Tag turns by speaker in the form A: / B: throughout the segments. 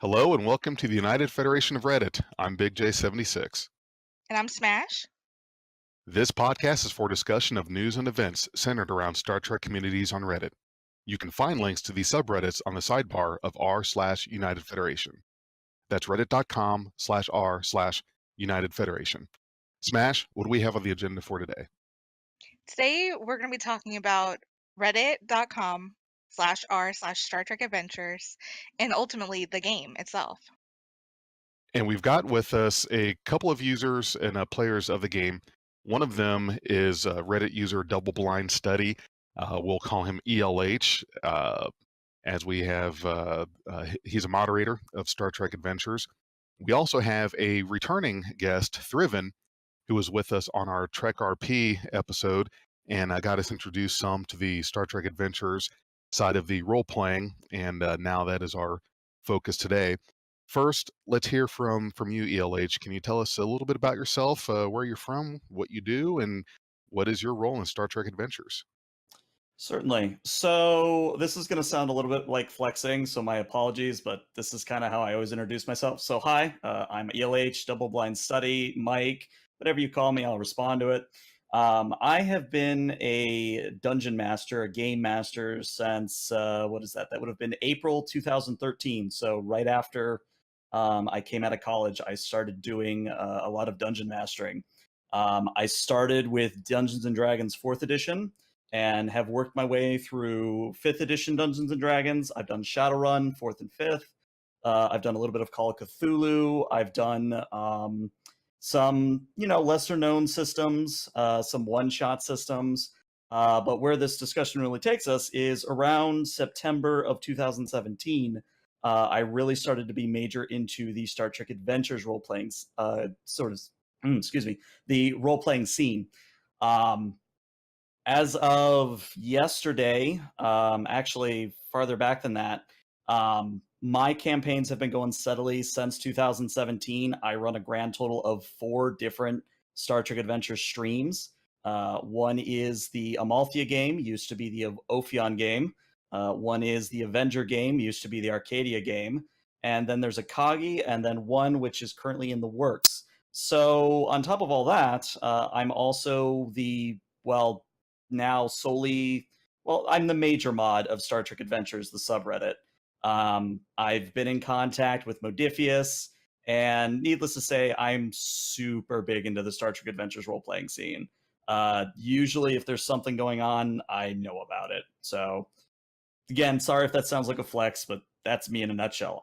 A: Hello and welcome to the United Federation of Reddit. I'm Big J76.
B: And I'm Smash.
A: This podcast is for discussion of news and events centered around Star Trek communities on Reddit. You can find links to these subreddits on the sidebar of r/United Federation. That's reddit.com/r/United Federation. Smash, what do we have on the agenda for today?
B: Today we're going to be talking about reddit.com/r/Star Trek Adventures and ultimately the game itself.
A: And we've got with us a couple of users and players of the game. One of them is Reddit user DoubleBlindStudy. We'll call him ELH, as we have. He's a moderator of Star Trek Adventures. We also have a returning guest, Thriven, who was with us on our Trek RP episode and got us introduced some to the Star Trek Adventures side of the role playing, and now that is our focus today. First, let's hear from you, ELH. Can you tell us a little bit about yourself, where you're from, what you do, and what is your role in Star Trek Adventures?
C: Certainly. So this is going to sound a little bit like flexing, so my apologies, but this is kind of how I always introduce myself. So hi, I'm ELH, Double Blind Study, Mike, whatever you call me, I'll respond to it. I have been a dungeon master, a game master since, what is that? That would have been April 2013. So right after I came out of college, I started doing a lot of dungeon mastering. I started with Dungeons and Dragons 4th edition and have worked my way through 5th edition Dungeons and Dragons. I've done Shadowrun, 4th and 5th. I've done a little bit of Call of Cthulhu. I've done some, lesser known systems, some one-shot systems. But where this discussion really takes us is around September of 2017. I really started to be major into the Star Trek Adventures role-playing the role-playing scene. As of yesterday, actually farther back than that, my campaigns have been going steadily since 2017. I run a grand total of 4 different Star Trek Adventure streams. One is the Amalthea game, used to be the Ophion game. One is the Avenger game, used to be the Arcadia game. And then there's a Kagi, and then one which is currently in the works. So on top of all that, I'm also I'm the major mod of Star Trek Adventures, the subreddit. I've been in contact with Modifius, and needless to say, I'm super big into the Star Trek Adventures role-playing scene. Usually, if there's something going on, I know about it. So, again, sorry if that sounds like a flex, but that's me in a nutshell.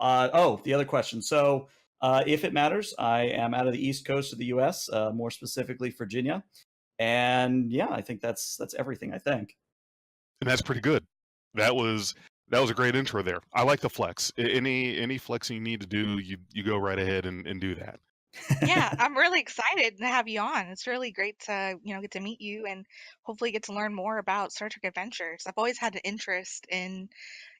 C: The other question. So, if it matters, I am out of the East Coast of the U.S., more specifically Virginia. And yeah, I think that's everything, I think.
A: And that's pretty good. That was a great intro there. I like the flex. Any flexing you need to do, you go right ahead and do that.
B: Yeah, I'm really excited to have you on. It's really great to, get to meet you and hopefully get to learn more about Star Trek Adventures. I've always had an interest in,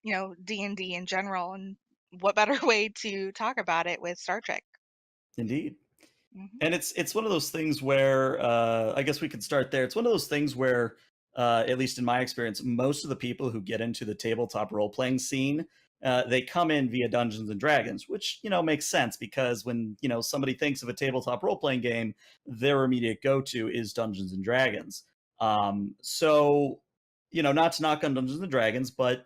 B: D&D in general, and what better way to talk about it with Star Trek?
C: Indeed.
B: Mhm.
C: And it's one of those things where I guess we could start there. It's one of those things where, at least in my experience, most of the people who get into the tabletop role playing scene, they come in via Dungeons and Dragons, which makes sense because when somebody thinks of a tabletop role playing game, their immediate go to is Dungeons and Dragons. So not to knock on Dungeons and Dragons, but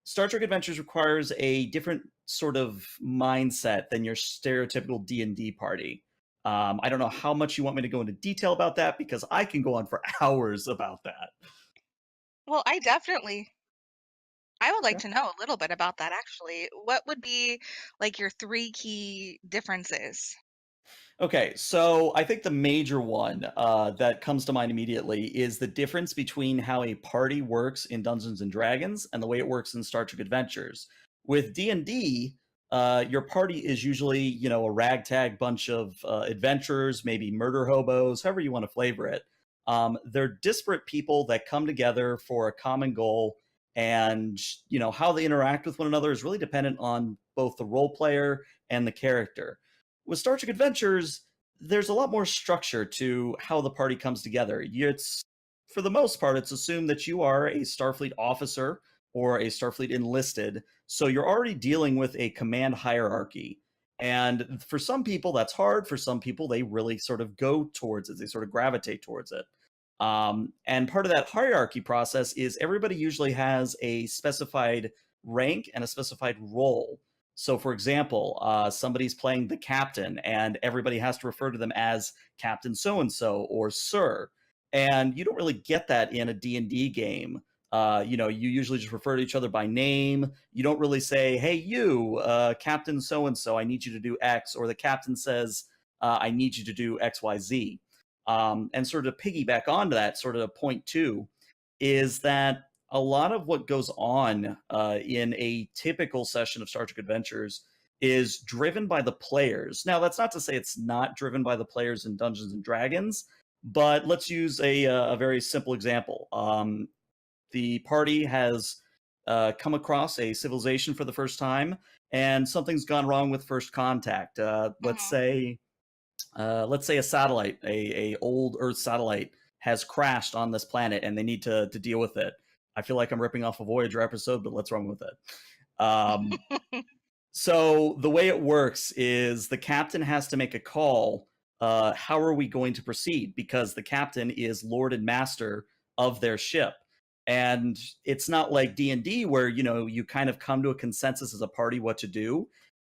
C: Star Trek Adventures requires a different sort of mindset than your stereotypical D&D party. I don't know how much you want me to go into detail about that because I can go on for hours about that.
B: Well, I would like
C: Okay.
B: to know a little bit about that actually. What would be like your 3 key differences?
C: Okay, so I think the major one that comes to mind immediately is the difference between how a party works in Dungeons and Dragons and the way it works in Star Trek Adventures. With D&D, your party is usually, a ragtag bunch of adventurers, maybe murder hobos, however you want to flavor it. They're disparate people that come together for a common goal, and how they interact with one another is really dependent on both the role player and the character. With Star Trek Adventures, there's a lot more structure to how the party comes together. It's for the most part, it's assumed that you are a Starfleet officer or a Starfleet enlisted. So you're already dealing with a command hierarchy. And for some people, that's hard. For some people, they really sort of go towards it, they sort of gravitate towards it. And part of that hierarchy process is everybody usually has a specified rank and a specified role. So, for example, somebody's playing the captain, and everybody has to refer to them as Captain So and So or Sir. And you don't really get that in a D&D game. You usually just refer to each other by name. You don't really say, "Hey, you, Captain So and So, I need you to do X," or the captain says, "I need you to do X, Y, Z." And sort of piggyback onto that, sort of point two, is that a lot of what goes on in a typical session of Star Trek Adventures is driven by the players. Now, that's not to say it's not driven by the players in Dungeons and Dragons, but let's use a very simple example. The party has come across a civilization for the first time, and something's gone wrong with first contact. Let's say a satellite, a old Earth satellite, has crashed on this planet, and they need to deal with it. I feel like I'm ripping off a Voyager episode, but let's run with it. So the way it works is the captain has to make a call. How are we going to proceed? Because the captain is lord and master of their ship. And it's not like D&D where, you kind of come to a consensus as a party what to do.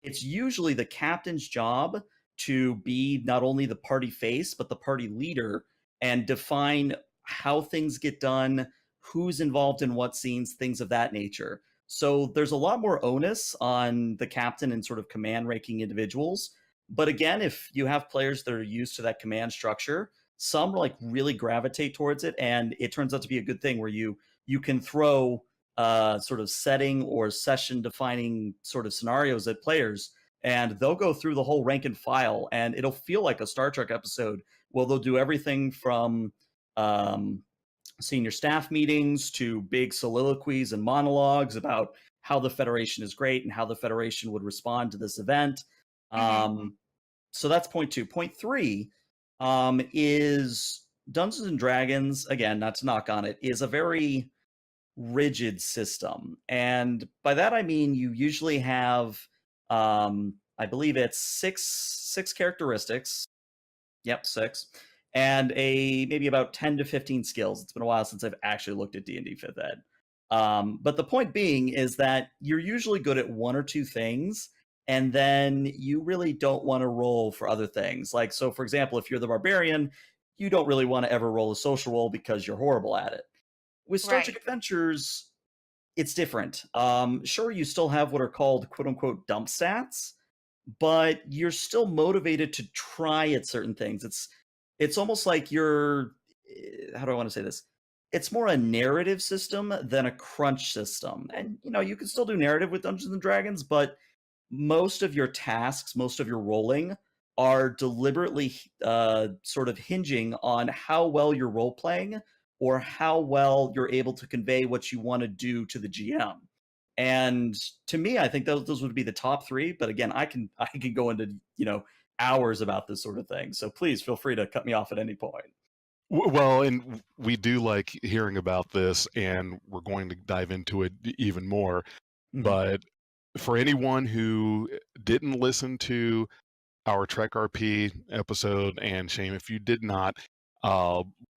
C: It's usually the captain's job to be not only the party face, but the party leader and define how things get done, who's involved in what scenes, things of that nature. So there's a lot more onus on the captain and sort of command ranking individuals. But again, if you have players that are used to that command structure, some like really gravitate towards it, and it turns out to be a good thing where you can throw sort of setting or session defining sort of scenarios at players, and they'll go through the whole rank and file, and it'll feel like a Star Trek episode. Well, they'll do everything from senior staff meetings to big soliloquies and monologues about how the Federation is great and how the Federation would respond to this event. So that's point two. Point three is Dungeons and Dragons, again, not to knock on it, is a very rigid system. And by that I mean you usually have I believe it's six characteristics. Yep, 6. And maybe about 10 to 15 skills. It's been a while since I've actually looked at D&D 5th Ed. But the point being is that you're usually good at one or two things, and then you really don't want to roll for other things. Like, so for example, if you're the barbarian, you don't really want to ever roll a social roll because you're horrible at it. With Star Trek
B: Right.
C: Adventures, it's different. Sure, you still have what are called quote unquote dump stats, but you're still motivated to try at certain things. It's almost like how do I want to say this? It's more a narrative system than a crunch system. And you can still do narrative with Dungeons and Dragons, but most of your tasks, most of your rolling are deliberately sort of hinging on how well you're role playing or how well you're able to convey what you want to do to the GM. And to me, I think those would be the top 3. But again, I can go into hours about this sort of thing. So please feel free to cut me off at any point.
A: Well, and we do like hearing about this, and we're going to dive into it even more. But for anyone who didn't listen to our Trek RP episode, and shame if you did not,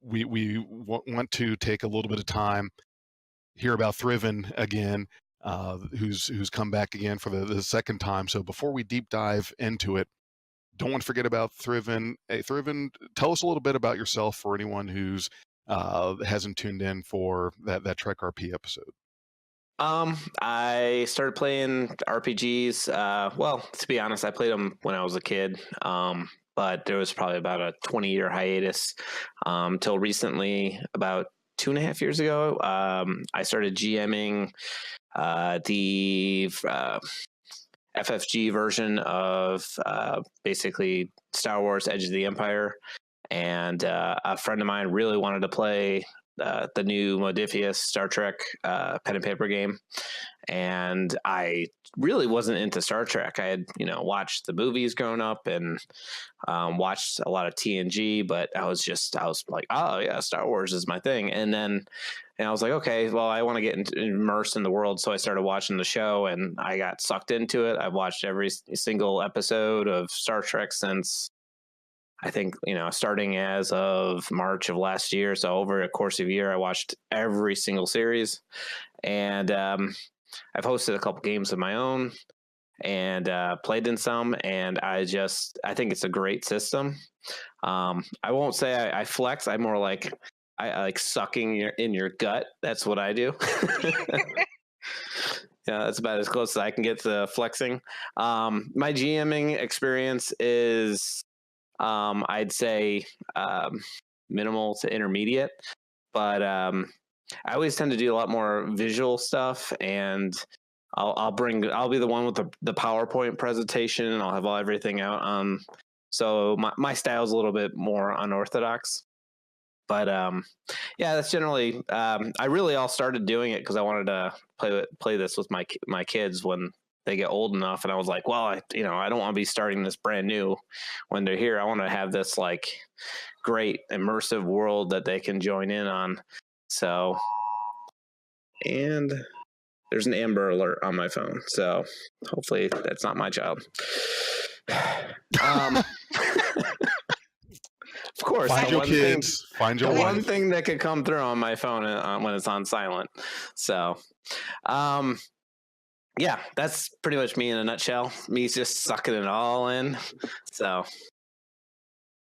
A: we want to take a little bit of time, hear about Thriven again, who's come back again for the second time. So before we deep dive into it, don't want to forget about Thriven. Hey, Thriven, tell us a little bit about yourself for anyone who's hasn't tuned in for that Trek RP episode.
D: I started playing RPGs. Well, to be honest, I played them when I was a kid. But there was probably about a 20-year hiatus till recently, about 2.5 years ago. I started GMing the FFG version of basically Star Wars Edge of the Empire. And a friend of mine really wanted to play the new Modifius Star Trek pen and paper game, and I really wasn't into Star Trek. I had watched the movies growing up and watched a lot of TNG, but I was like, oh yeah, Star Wars is my thing. And I was like, okay, well, I want to get immersed in the world, so I started watching the show, and I got sucked into it. I've watched every single episode of Star Trek since, I think, starting as of March of last year. So over a course of a year, I watched every single series, and I've hosted a couple games of my own and played in some, and I think it's a great system. I won't say I flex. I'm more like I like sucking in your gut. That's what I do. Yeah, that's about as close as I can get to flexing. My GMing experience is, I'd say, minimal to intermediate, but I always tend to do a lot more visual stuff, and I'll be the one with the PowerPoint presentation, and I'll have everything out on. So my style is a little bit more unorthodox, but yeah, that's generally. I really all started doing it because I wanted to play this with my kids when they get old enough, and I was like, well, I don't want to be starting this brand new when they're here. I want to have this like great immersive world that they can join in on. So, and there's an Amber Alert on my phone, so hopefully that's not my child. Of course,
A: find your kids. Find your
D: one thing that could come through on my phone when it's on silent. So, yeah, that's pretty much me in a nutshell. Me just sucking it all in. So.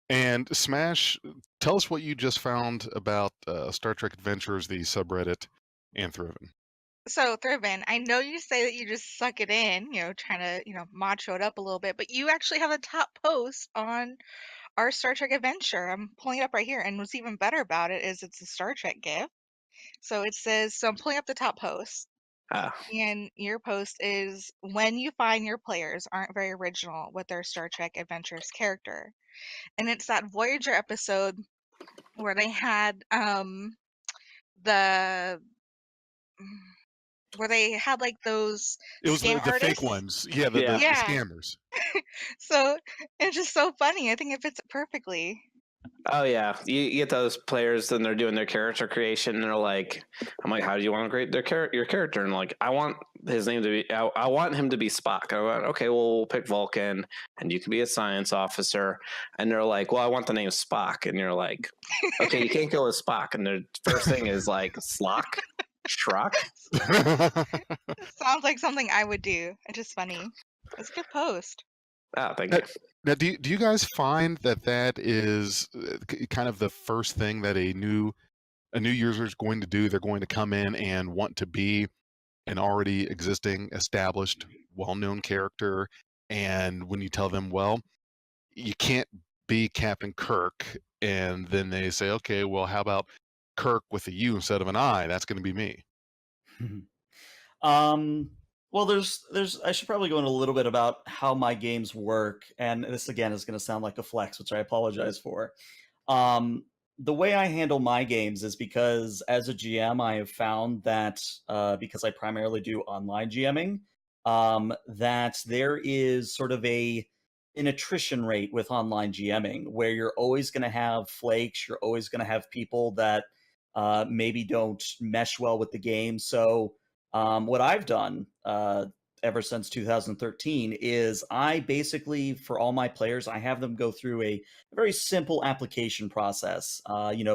A: And Smash, tell us what you just found about Star Trek Adventures, the subreddit, and Thriven.
B: So, Thriven, I know you say that you just suck it in, trying to, macho it up a little bit, but you actually have a top post on our Star Trek adventure. I'm pulling it up right here, and what's even better about it is it's a Star Trek GIF. So it says, so I'm pulling up the top post, and your post is, when you find your players aren't very original with their Star Trek Adventures character. And it's that Voyager episode where they had the where they had like those
A: It was the
B: artists.
A: fake ones. Yeah, the scammers.
B: So it's just so funny. I think it fits it perfectly.
D: Oh yeah, you get those players and they're doing their character creation, and they're like, I'm like, how do you want to create your character? And like, I want his name to be, I want him to be Spock. I went, okay, well, we'll pick Vulcan, and you can be a science officer. And they're like, well, I want the name Spock, and you're like, okay, you can't go with Spock. And the first thing is like Slock, Schrock.
B: Sounds like something I would do. It's just funny. It's a good post.
D: Oh, thank you.
A: Now, do you guys find that is kind of the first thing that a new user is going to do? They're going to come in and want to be an already existing, established, well-known character, and when you tell them, well, you can't be Captain Kirk, and then they say, okay, well, how about Kirk with a U instead of an I? That's going to be me.
C: Well, there's I should probably go into a little bit about how my games work, and this again is going to sound like a flex, which I apologize for. The way I handle my games is because as a GM, I have found that because I primarily do online GMing, that there is sort of an attrition rate with online GMing where you're always going to have flakes, you're always going to have people that maybe don't mesh well with the game. So what I've done ever since 2013 is I basically, for all my players, I have them go through a very simple application process,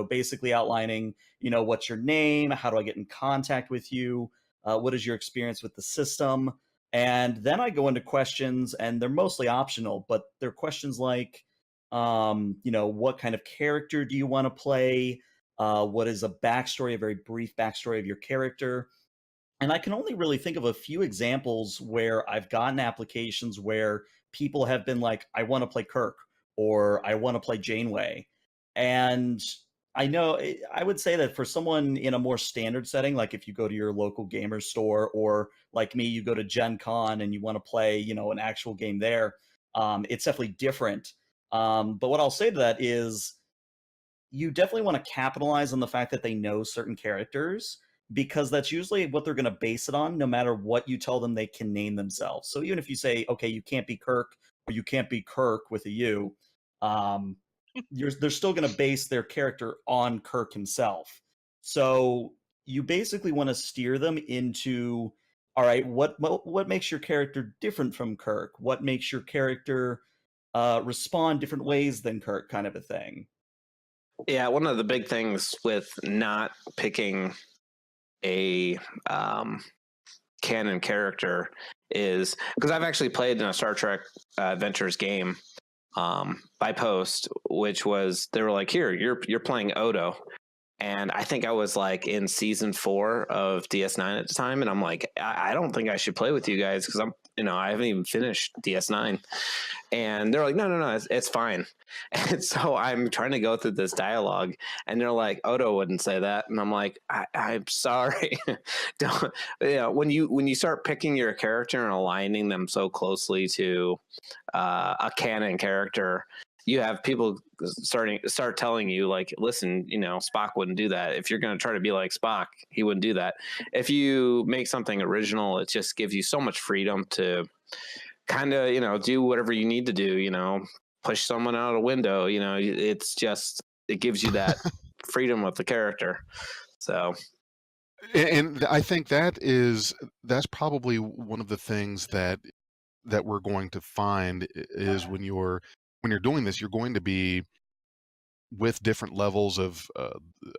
C: basically outlining, what's your name, how do I get in contact with you, what is your experience with the system, and then I go into questions, and they're mostly optional, but they're questions like, what kind of character do you want to play, what is a backstory, a very brief backstory of your character. And I can only really think of a few examples where I've gotten applications where people have been like, I want to play Kirk, or I want to play Janeway. And I know I would say that for someone in a more standard setting, like if you go to your local gamer store, or like me, you go to Gen Con and you want to play, an actual game there, it's definitely different. But what I'll say to that is, you definitely want to capitalize on the fact that they know certain characters because that's usually what they're going to base it on, no matter what you tell them they can name themselves. So even if you say, okay, you can't be Kirk or you can't be Kirk with a U, um, they're still going to base their character on Kirk himself. So you basically want to steer them into, all right, what makes your character different from Kirk? What makes your character respond different ways than Kirk, kind of a thing.
D: Yeah, one of the big things with not picking a canon character is because I've actually played in a Star Trek Adventures game by post, which was they were like, here, you're playing Odo. And I think I was like in season 4 of DS9 at the time. And I'm like, I don't think I should play with you guys because I haven't even finished DS9. And they're like, no, it's fine. And so I'm trying to go through this dialogue and they're like, Odo wouldn't say that. And I'm like, I'm sorry. Don't, when you start picking your character and aligning them so closely to a canon character, you have people start telling you like, listen, Spock wouldn't do that. If you're going to try to be like Spock, he wouldn't do that. If you make something original, it just gives you so much freedom to kind of, do whatever you need to do, push someone out a window, it's just, it gives you that freedom with the character. So.
A: And I think that's probably one of the things that we're going to find is when you're doing this, you're going to be with different levels of,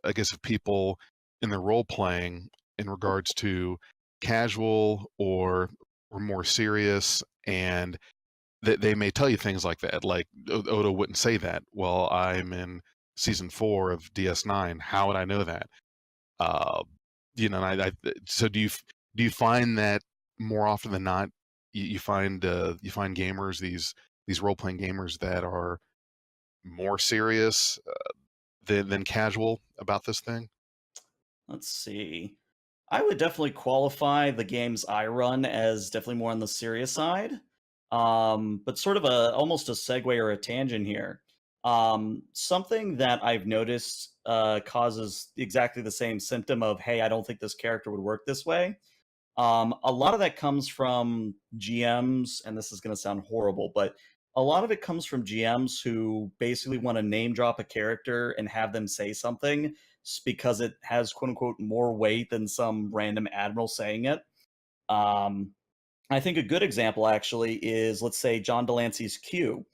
A: I guess, of people in the role playing in regards to casual or more serious, and they may tell you things like that, like Odo wouldn't say that. Well, I'm in season 4 of DS9. How would I know that? And so do you find that more often than not, you find gamers, these role playing gamers that are more serious than casual about this thing?
C: Let's see. I would definitely qualify the games I run as definitely more on the serious side. But sort of almost a segue or a tangent here. Something that I've noticed causes exactly the same symptom of, hey, I don't think this character would work this way. A lot of that comes from GMs, and this is going to sound horrible, but a lot of it comes from GMs who basically want to name drop a character and have them say something because it has quote unquote more weight than some random admiral saying it. Um, I think a good example actually is, let's say, John Delancey's Q.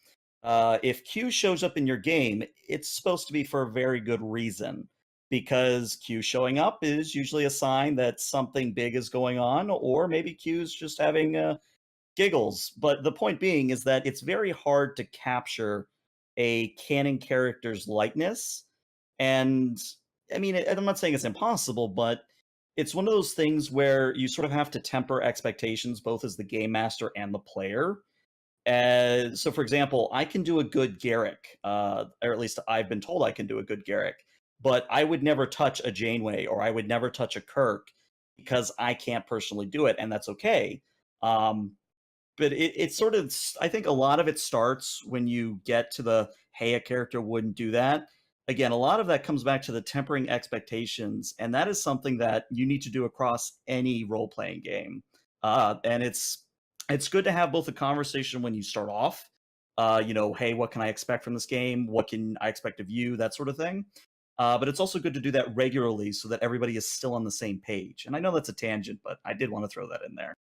C: If Q shows up in your game, it's supposed to be for a very good reason because Q showing up is usually a sign that something big is going on, or maybe Q's just having giggles. But the point being is that it's very hard to capture a canon character's likeness. And I mean, I'm not saying it's impossible, but it's one of those things where you sort of have to temper expectations both as the game master and the player. So, for example, I can do a good Garrick, or at least I've been told I can do a good Garrick, but I would never touch a Janeway or I would never touch a Kirk because I can't personally do it, and that's okay. But it sort of, I think a lot of it starts when you get to the, hey, a character wouldn't do that. Again, a lot of that comes back to the tempering expectations, and that is something that you need to do across any role-playing game. And it's good to have both a conversation when you start off, hey, what can I expect from this game? What can I expect of you? That sort of thing. But it's also good to do that regularly so that everybody is still on the same page. And I know that's a tangent, but I did want to throw that in there.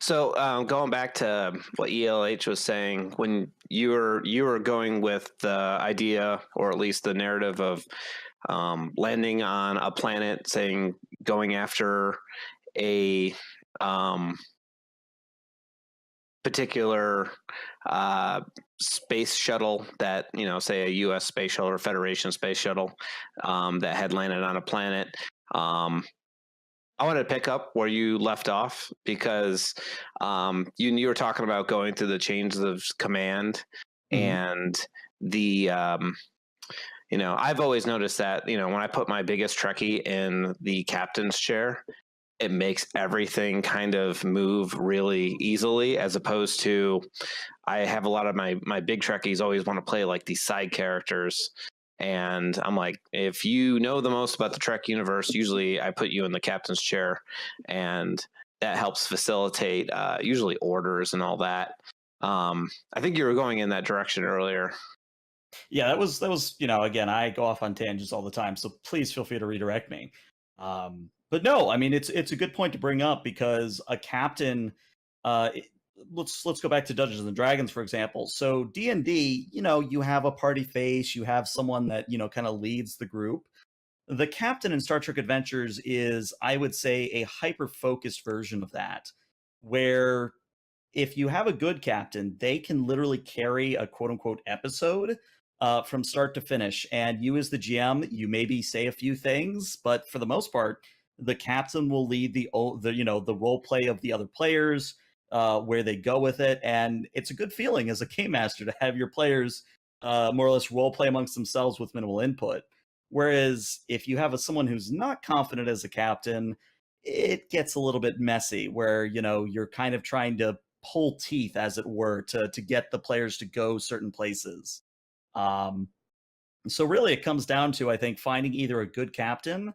D: So going back to what ELH was saying, when you were going with the idea, or at least the narrative of landing on a planet, saying going after a particular space shuttle that, say a U.S. space shuttle or Federation space shuttle that had landed on a planet. I wanted to pick up where you left off because you were talking about going through the chains of command, and the I've always noticed that when I put my biggest Trekkie in the captain's chair, it makes everything kind of move really easily, as opposed to I have a lot of my big Trekkies always want to play like these side characters. And I'm like, if you know the most about the Trek universe, usually I put you in the captain's chair, and that helps facilitate usually orders and all that. I think you were going in that direction earlier.
C: Yeah, that was again, I go off on tangents all the time, so please feel free to redirect me. But no, I mean it's a good point to bring up because a captain. It- let's go back to Dungeons and Dragons for example. So D&D, you have a party face, you have someone that kind of leads the group. The captain in Star Trek Adventures is, I would say, a hyper focused version of that, where if you have a good captain, they can literally carry a quote unquote episode from start to finish. And you, as the GM, you maybe say a few things, but for the most part, the captain will lead the role play of the other players, where they go with it, and it's a good feeling as a game master to have your players more or less role play amongst themselves with minimal input. Whereas if you have someone who's not confident as a captain, it gets a little bit messy where you're kind of trying to pull teeth, as it were, to get the players to go certain places. Um, so really, it comes down to, I think, finding either a good captain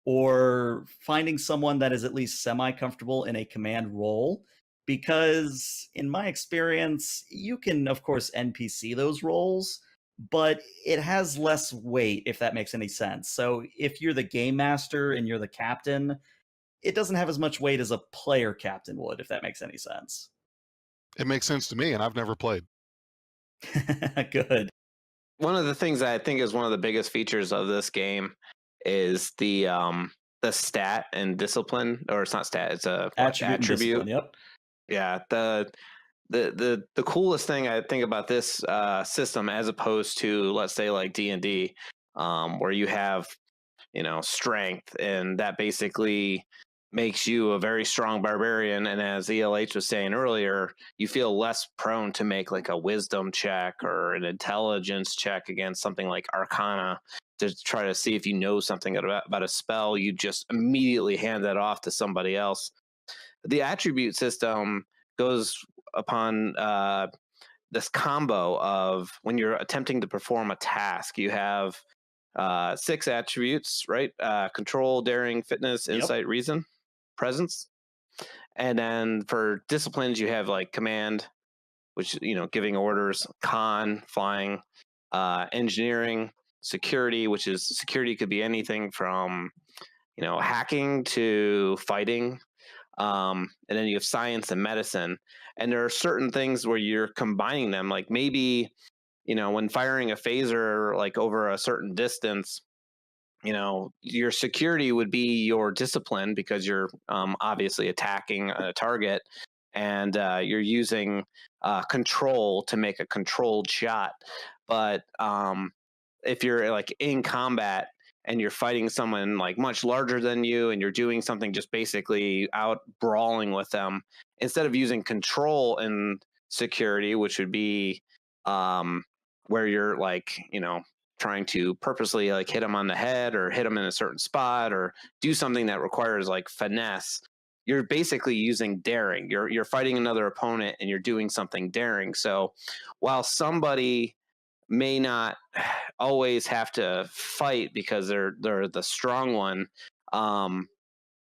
C: or finding someone that is at least semi comfortable in a command role. Because in my experience, you can of course NPC those roles, but it has less weight, if that makes any sense. So if you're the game master and you're the captain, it doesn't have as much weight as a player captain would, if that makes any sense.
A: It makes sense to me, and I've never played.
C: Good.
D: One of the things that I think is one of the biggest features of this game is the stat and discipline, or it's not stat, it's a
C: Attribute and discipline. Yep.
D: Yeah, the coolest thing I think about this system, as opposed to, let's say, like D&D, where you have strength, and that basically makes you a very strong barbarian. And as ELH was saying earlier, you feel less prone to make like a wisdom check or an intelligence check against something like Arcana to try to see if you know something about a spell. You just immediately hand that off to somebody else. The attribute system goes upon this combo of when you're attempting to perform a task, you have 6 attributes, right? Control, daring, fitness,
C: Yep.
D: insight, reason, presence. And then for disciplines, you have like command, which, giving orders, con, flying, engineering, security, which is security could be anything from, hacking to fighting. And then you have science and medicine. And there are certain things where you're combining them, like maybe, when firing a phaser, like over a certain distance, your security would be your discipline because you're obviously attacking a target, and you're using control to make a controlled shot. But if you're like in combat and you're fighting someone like much larger than you and you're doing something just basically out brawling with them, instead of using control and security, which would be where you're like, trying to purposely like hit them on the head or hit them in a certain spot or do something that requires like finesse, you're basically using daring. You're fighting another opponent and you're doing something daring. So while somebody may not always have to fight because they're the strong one,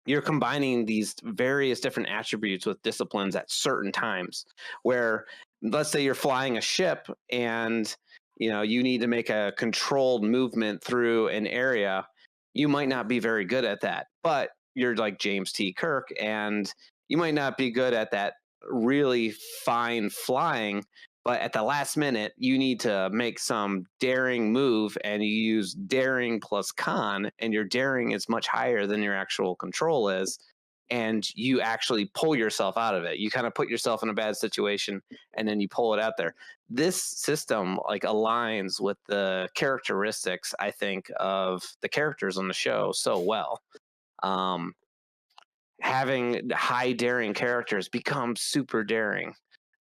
D: you're combining these various different attributes with disciplines at certain times. Where, let's say you're flying a ship and you need to make a controlled movement through an area, you might not be very good at that, but you're like James T. Kirk and you might not be good at that really fine flying, but at the last minute you need to make some daring move and you use daring plus con, and your daring is much higher than your actual control is, and you actually pull yourself out of it. You kind of put yourself in a bad situation and then you pull it out there. This system like aligns with the characteristics, I think, of the characters on the show so well. Having high daring characters become super daring,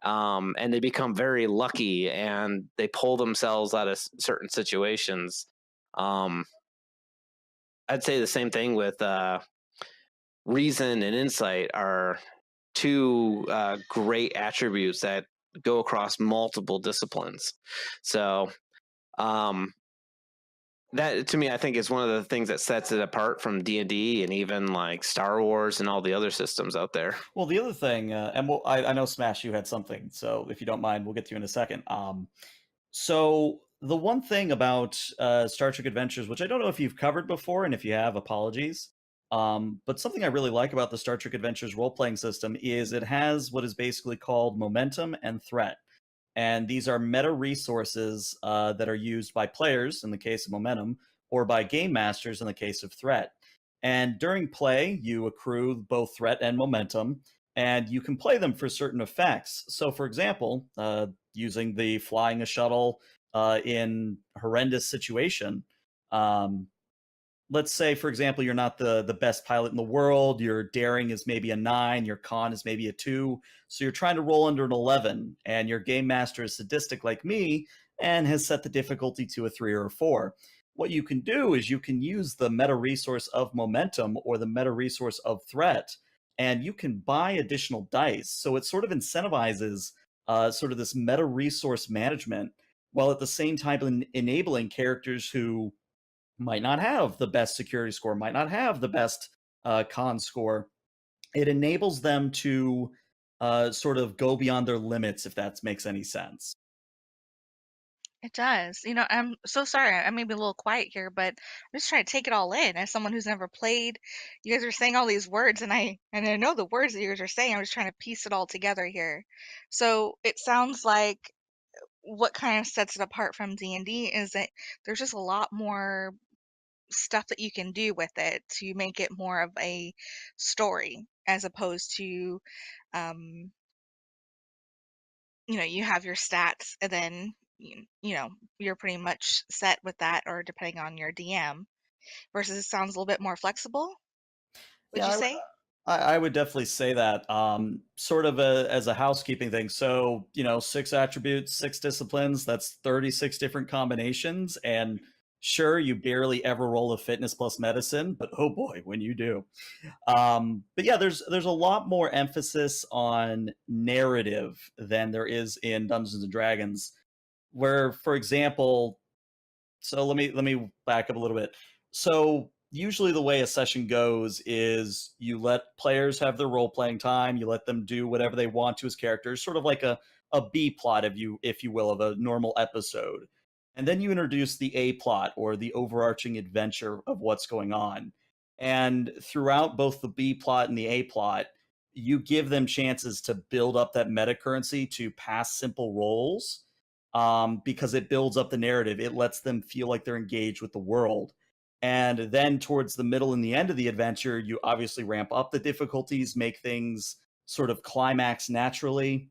D: and they become very lucky and they pull themselves out of certain situations. I'd say the same thing with reason and insight are two great attributes that go across multiple disciplines. So That to me, I think is one of the things that sets it apart from D&D and even like Star Wars and all the other systems out there.
C: Well, the other thing, and I know Smash, you had something, so if you don't mind, we'll get to you in a second. So the one thing about Star Trek Adventures, which I don't know if you've covered before, and if you have, apologies. But something I really like about the Star Trek Adventures role playing system is it has what is basically called momentum and threat. And these are meta resources that are used by players in the case of momentum, or by game masters in the case of threat. And during play, you accrue both threat and momentum, and you can play them for certain effects. So, for example, using the flying a shuttle in horrendous situation. Um, let's say, for example, you're not the best pilot in the world. Your daring is maybe a 9, your con is maybe a 2. So you're trying to roll under an 11, and your game master is sadistic like me and has set the difficulty to a 3 or a 4. What you can do is you can use the meta resource of momentum or the meta resource of threat, and you can buy additional dice. So it sort of incentivizes sort of this meta resource management, while at the same time enabling characters who might not have the best security score, might not have the best con score. It enables them to sort of go beyond their limits, if that makes any sense.
B: It does. I'm so sorry. I may be a little quiet here, but I'm just trying to take it all in as someone who's never played. You guys are saying all these words, and I know the words that you guys are saying. I'm just trying to piece it all together here. So it sounds like what kind of sets it apart from D&D is that there's just a lot more stuff that you can do with it to make it more of a story as opposed to um you have your stats and then you're pretty much set with that, or depending on your DM, versus it sounds a little bit more flexible, would
C: Yeah,
B: you say?
C: I would definitely say that. Sort of as a housekeeping thing. So, 6 attributes, 6 disciplines, that's 36 different combinations. And sure, you barely ever roll a fitness plus medicine, but oh boy, when you do. But yeah, there's a lot more emphasis on narrative than there is in Dungeons and Dragons. Where, for example, so let me back up a little bit. So usually the way a session goes is you let players have their role playing time, you let them do whatever they want to as characters, sort of like a B plot, if you will, of a normal episode. And then you introduce the A plot, or the overarching adventure of what's going on. And throughout both the B plot and the A plot, you give them chances to build up that meta currency to pass simple rolls, because it builds up the narrative. It lets them feel like they're engaged with the world. And then towards the middle and the end of the adventure, you obviously ramp up the difficulties, make things sort of climax naturally.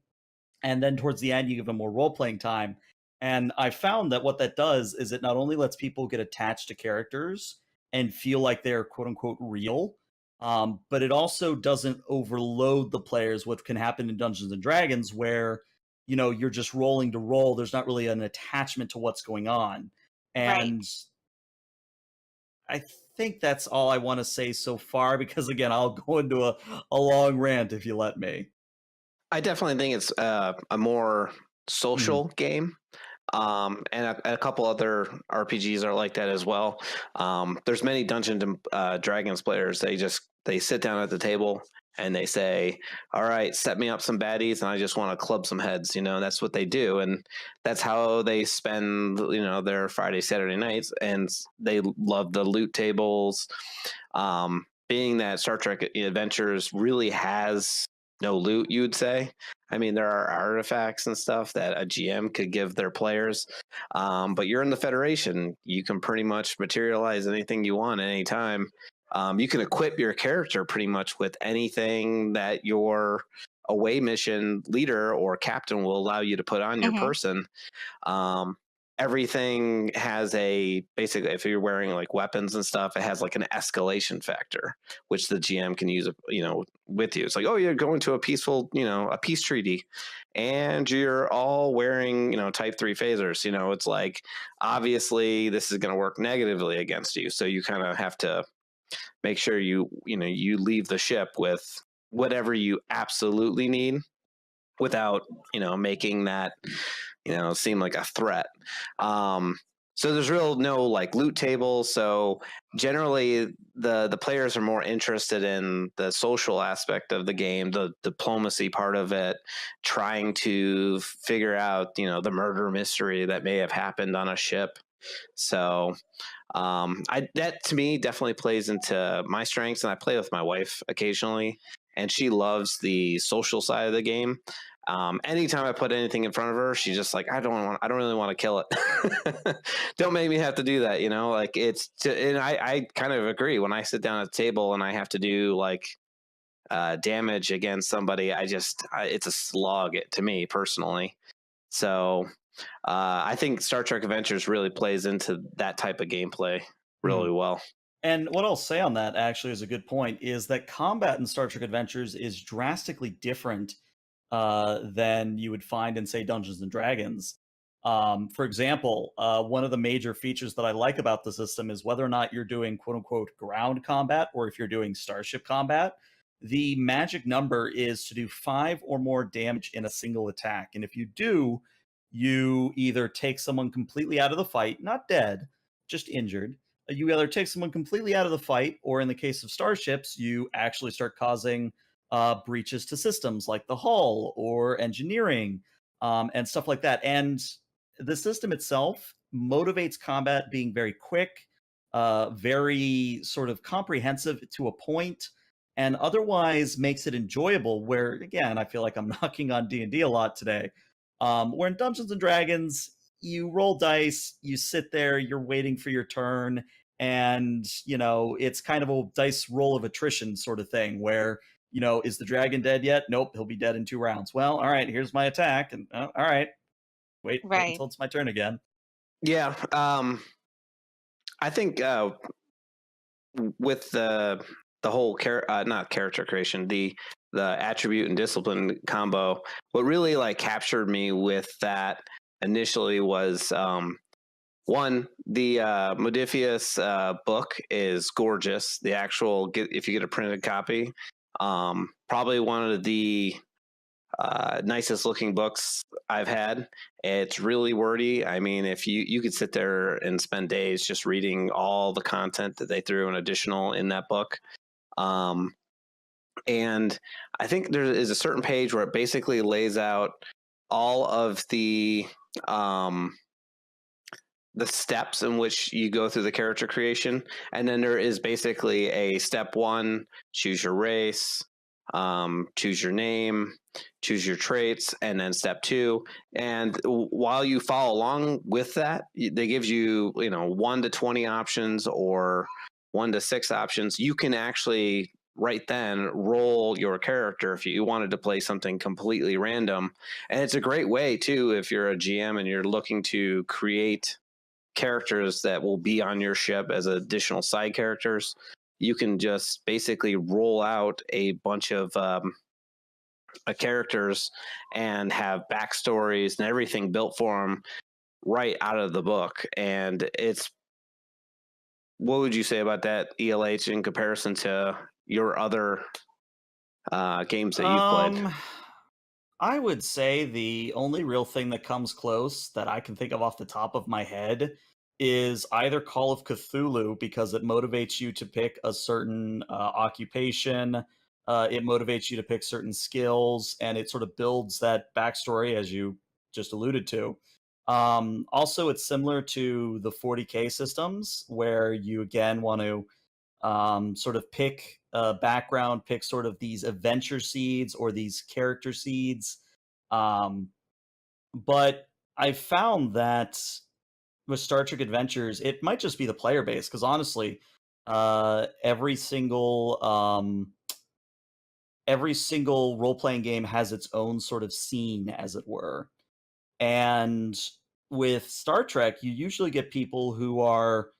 C: And then towards the end, you give them more role playing time. And I found that what that does is it not only lets people get attached to characters and feel like they're quote unquote real, but it also doesn't overload the players, what can happen in Dungeons and Dragons, where you're just rolling to roll. There's not really an attachment to what's going on.
B: Right.
C: And I think that's all I want to say so far, because again, I'll go into a long rant if you let me.
D: I definitely think it's a more
C: Mhm.
D: social game. And a couple other RPGs are like that as well. There's many Dungeons and Dragons players. They sit down at the table and they say, "All right, set me up some baddies, and I just want to club some heads." That's what they do, and that's how they spend their Friday, Saturday nights. And they love the loot tables. Being that Star Trek Adventures really has no loot, you'd say. I mean, there are artifacts and stuff that a GM could give their players, but you're in the Federation. You can pretty much materialize anything you want at any time. You can equip your character pretty much with anything that your away mission leader or captain will allow you to put on your
B: Hmm.
D: person. Um, Everything has basically, if you're wearing like weapons and stuff, it has like an escalation factor, which the GM can use, with you. It's like, oh, you're going to a peaceful, a peace treaty, and you're all wearing, type 3 phasers. It's like, obviously this is going to work negatively against you. So you kind of have to make sure you leave the ship with whatever you absolutely need without, making that seem like a threat. Um, So there's no like loot tables. So generally the players are more interested in the social aspect of the game, the diplomacy part of it, trying to figure out, the murder mystery that may have happened on a ship. So that to me definitely plays into my strengths, and I play with my wife occasionally, and she loves the social side of the game. Anytime I put anything in front of her, she's just like, I don't really want to kill it. Don't make me have to do that, like and I kind of agree. When I sit down at the table and I have to do like damage against somebody, it's a slog to me personally. So I think Star Trek Adventures really plays into that type of gameplay really well.
C: And what I'll say on that actually is a good point, is that combat in Star Trek Adventures is drastically different than you would find in, say, Dungeons and Dragons. For example, one of the major features that I like about the system is whether or not you're doing quote unquote ground combat or if you're doing starship combat, the magic number is to do 5 or more damage in a single attack. And if you do, you either take someone completely out of the fight, not dead, just injured. You either take someone completely out of the fight, or in the case of starships, you actually start causing breaches to systems like the hull or engineering and stuff like that. And the system itself motivates combat being very quick, very sort of comprehensive to a point, and otherwise makes it enjoyable. Where again, I feel like I'm knocking on D&D a lot today. Where in Dungeons and Dragons, you roll dice, you sit there, you're waiting for your turn, and it's kind of a dice roll of attrition sort of thing where is the dragon dead yet? Nope, he'll be dead in 2 rounds. Well, all right, here's my attack, and all right, wait
B: Right.
C: until it's my turn again.
D: Yeah, I think with the whole not character creation, the attribute and discipline combo, what really like captured me with that initially was one, the Modifius book is gorgeous. The actual, if you get a printed copy, probably one of the nicest looking books I've had. It's really wordy. I mean, if you could sit there and spend days just reading all the content that they threw in additional in that book. And I think there is a certain page where it basically lays out all of the steps in which you go through the character creation. And then there is basically a step 1, choose your race, choose your name, choose your traits, and then step 2. And while you follow along with that, they give you 1 to 20 options or 1 to 6 options. You can actually right then roll your character if you wanted to play something completely random. And it's a great way too, if you're a GM and you're looking to create characters that will be on your ship as additional side characters. You can just basically roll out a bunch of characters and have backstories and everything built for them right out of the book. And what would you say about that, ELH, in comparison to your other games that you've played?
C: I would say the only real thing that comes close that I can think of off the top of my head is either Call of Cthulhu, because it motivates you to pick a certain occupation, it motivates you to pick certain skills, and it sort of builds that backstory, as you just alluded to. Also, it's similar to the 40K systems, where you again want to sort of pick a background, pick sort of these adventure seeds or these character seeds. But I found that with Star Trek Adventures, it might just be the player base, because honestly, every single role-playing game has its own sort of scene, as it were. And with Star Trek, you usually get people who are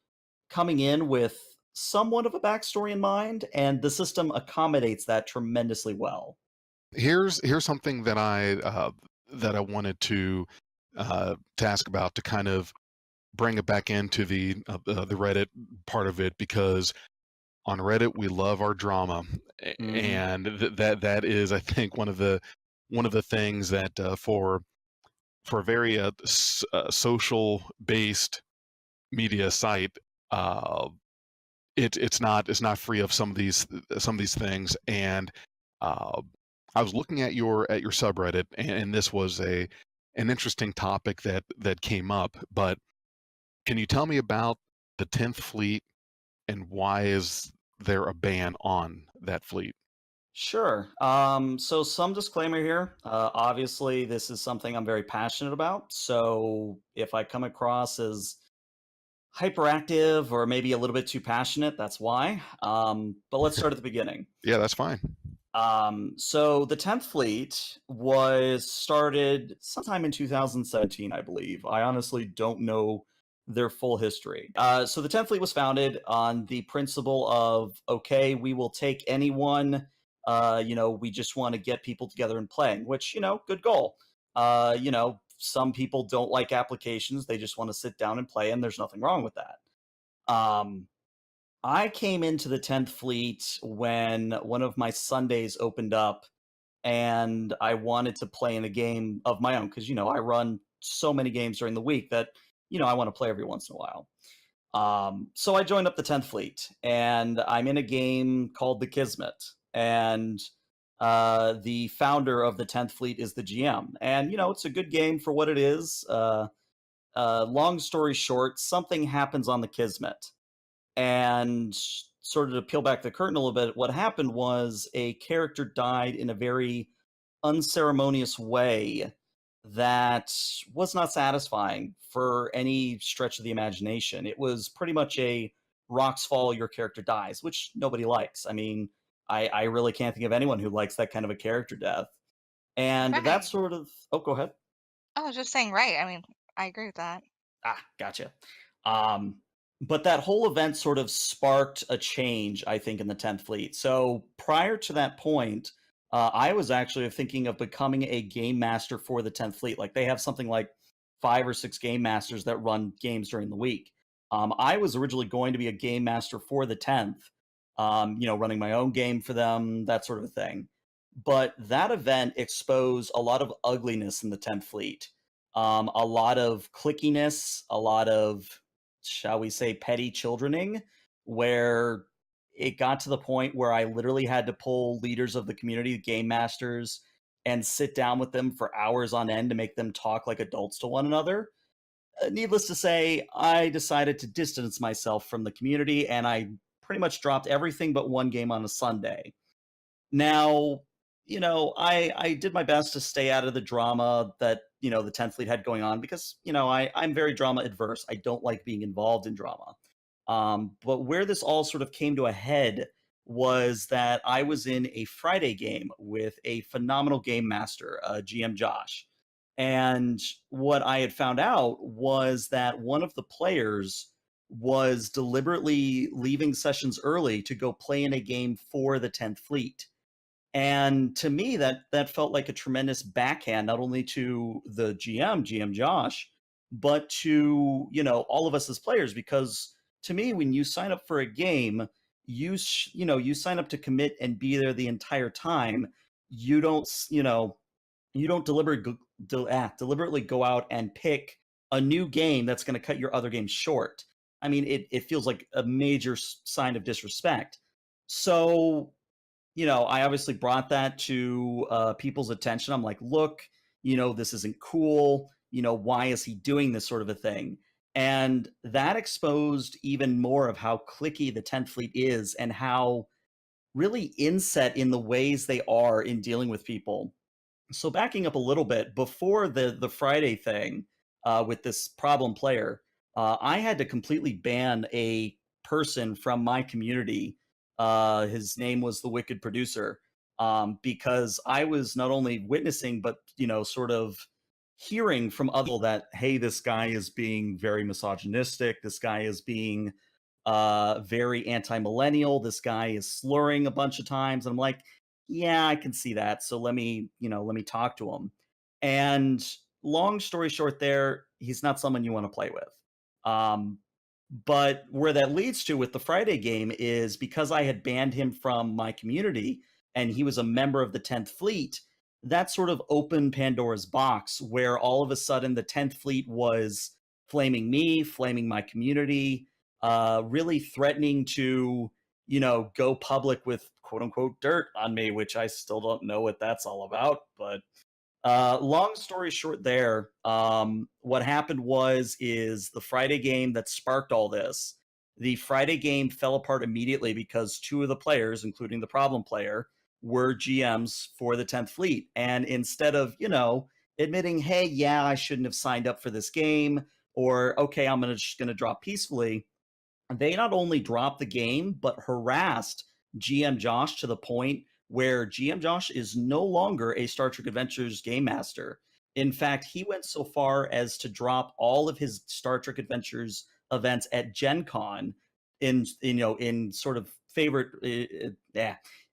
C: coming in with somewhat of a backstory in mind, and the system accommodates that tremendously well.
A: Here's something that I wanted to ask about, to kind of bring it back into the Reddit part of it, because on Reddit we love our drama, and that is, I think, one of the things that for a very social based media site, uh, it's not free of some of these things. And uh, I was looking at your subreddit, and this was an interesting topic that came up. But can you tell me about the 10th Fleet and why is there a ban on that fleet?
C: Sure. So some disclaimer here. Obviously, this is something I'm very passionate about. So if I come across as hyperactive or maybe a little bit too passionate, that's why. But let's start at the beginning.
A: Yeah, that's fine.
C: So the 10th Fleet was started sometime in 2017, I believe. I honestly don't know their full history. So the 10th Fleet was founded on the principle of, okay, we will take anyone, we just want to get people together and playing, which, good goal. Some people don't like applications. They just want to sit down and play, and there's nothing wrong with that. Um, I came into the 10th Fleet when one of my Sundays opened up and I wanted to play in a game of my own because, I run so many games during the week that, I want to play every once in a while. So I joined up the 10th Fleet and I'm in a game called the Kismet. And the founder of the 10th Fleet is the GM. And, it's a good game for what it is. Long story short, something happens on the Kismet. And sort of to peel back the curtain a little bit, what happened was a character died in a very unceremonious way that was not satisfying for any stretch of the imagination. It was pretty much a rocks fall, your character dies, which nobody likes. I mean, I really can't think of anyone who likes that kind of a character death. And that
B: Right.
C: sort of, oh, go ahead.
B: I was just saying, right. I mean, I agree with that.
C: Gotcha. Um, but that whole event sort of sparked a change, I think, in the 10th Fleet. So prior to that point, I was actually thinking of becoming a game master for the 10th Fleet. Like they have something like 5 or 6 game masters that run games during the week. I was originally going to be a game master for the 10th, running my own game for them, that sort of thing. But that event exposed a lot of ugliness in the 10th Fleet, a lot of clickiness, a lot of, shall we say, petty childrening, where it got to the point where I literally had to pull leaders of the community, game masters, and sit down with them for hours on end to make them talk like adults to one another. Needless to say, I decided to distance myself from the community and I pretty much dropped everything but one game on a Sunday. Now, I did my best to stay out of the drama that, the 10th Fleet had going on because, I'm very drama adverse. I don't like being involved in drama. But where this all sort of came to a head was that I was in a Friday game with a phenomenal game master, GM Josh. And what I had found out was that one of the players was deliberately leaving sessions early to go play in a game for the 10th Fleet. And to me, that felt like a tremendous backhand, not only to the GM Josh, but to all of us as players. Because to me, when you sign up for a game, you sign up to commit and be there the entire time. You don't you don't deliberately go out and pick a new game that's going to cut your other games short. I mean, it feels like a major sign of disrespect. So I obviously brought that to people's attention. I'm like, look, this isn't cool. Why is he doing this sort of a thing? And that exposed even more of how cliquey the 10th Fleet is and how really inset in the ways they are in dealing with people. So backing up a little bit, before the Friday thing with this problem player, I had to completely ban a person from my community. His name was the Wicked Producer, because I was not only witnessing but sort of hearing from other people that, hey, this guy is being very misogynistic. This guy is being very anti-millennial. This guy is slurring a bunch of times. And I'm like, yeah, I can see that. So let me talk to him. And long story short, there, he's not someone you want to play with. Um, but where that leads to with the Friday game is because I had banned him from my community and he was a member of the 10th Fleet, that sort of opened Pandora's box where all of a sudden the 10th Fleet was flaming me, flaming my community, really threatening to, go public with quote unquote dirt on me, which I still don't know what that's all about. But long story short, there, what happened is the Friday game that sparked all this. The Friday game fell apart immediately because two of the players, including the problem player, were GMs for the 10th Fleet. And instead of, admitting, hey, yeah, I shouldn't have signed up for this game, or okay, I'm just gonna drop peacefully, they not only dropped the game, but harassed GM Josh to the point where GM Josh is no longer a Star Trek Adventures game master. In fact, he went so far as to drop all of his Star Trek Adventures events at Gen Con in sort of favorite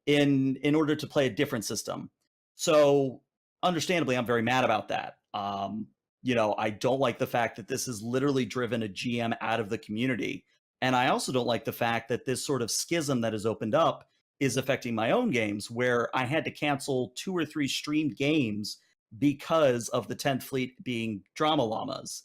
C: in order to play a different system. So understandably, I'm very mad about that. I don't like the fact that this has literally driven a GM out of the community. And I also don't like the fact that this sort of schism that has opened up is affecting my own games, where I had to cancel 2 or 3 streamed games because of the 10th Fleet being drama llamas.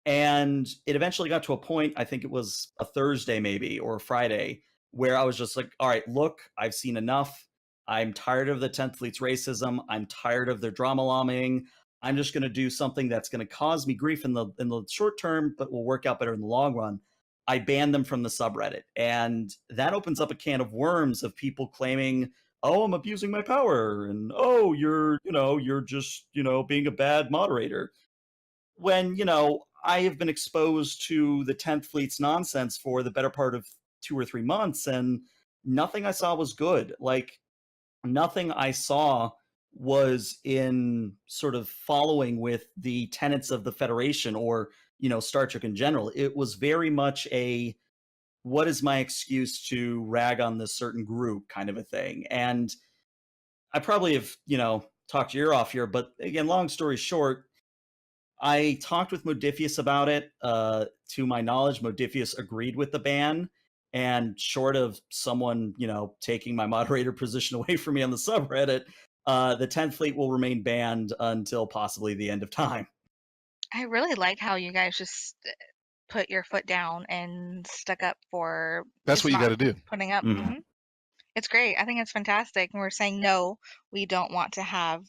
C: And it eventually got to a point, I think it was a Thursday maybe or a Friday, where I was just like, all right, look, I've seen enough. I'm tired of the 10th Fleet's racism. I'm tired of their drama lambing. I'm just going to do something that's going to cause me grief in the short term, but will work out better in the long run. I banned them from the subreddit. And that opens up a can of worms of people claiming, oh, I'm abusing my power. And, oh, you're just, being a bad moderator. When, I have been exposed to the 10th Fleet's nonsense for the better part of 2 or 3 months, and nothing I saw was good. Like, nothing I saw was in sort of following with the tenets of the Federation or, Star Trek in general. It was very much a, what is my excuse to rag on this certain group kind of a thing. And I probably have, talked your ear off here, but again, long story short, I talked with Modifius about it. To my knowledge, Modifius agreed with the ban. And short of someone, taking my moderator position away from me on the subreddit, the 10th Fleet will remain banned until possibly the end of time.
B: I really like how you guys just put your foot down and stuck up for
A: That's
B: just
A: what you got
B: not
A: to do.
B: putting up.
C: Mhm.
B: It's great. I think it's fantastic. And we're saying, no, we don't want to have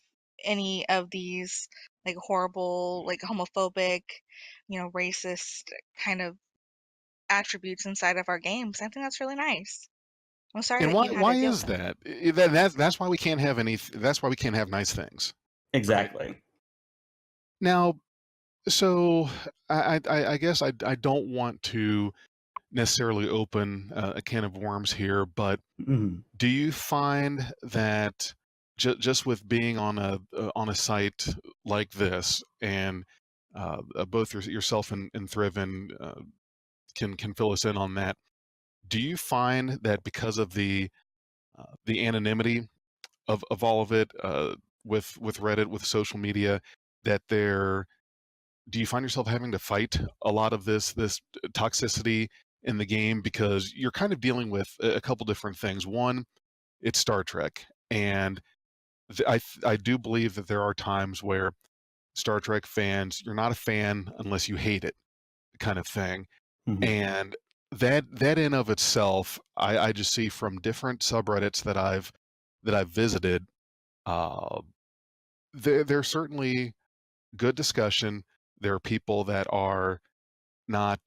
B: any of these like horrible, like homophobic, racist kind of attributes inside of our games. I think that's really nice. I'm sorry
A: And
B: that
A: why
B: you had to deal
A: is
B: with it.
A: that? That's why we can't have that's why we can't have nice things.
C: Exactly.
A: Now, so I guess I don't want to necessarily open a can of worms here, but
C: Mhm.
A: do you find that just with being on a site like this, and both yourself and Thriven can fill us in on that? Do you find that because of the anonymity of all of it, with Reddit, with social media, that do you find yourself having to fight a lot of this toxicity in the game, because you're kind of dealing with a couple different things? One, it's Star Trek, and I do believe that there are times where Star Trek fans, you're not a fan unless you hate it, kind of thing.
C: Mhm.
A: And that in of itself, I just see from different subreddits that I've visited, uh, there's certainly good discussion. There are people that are not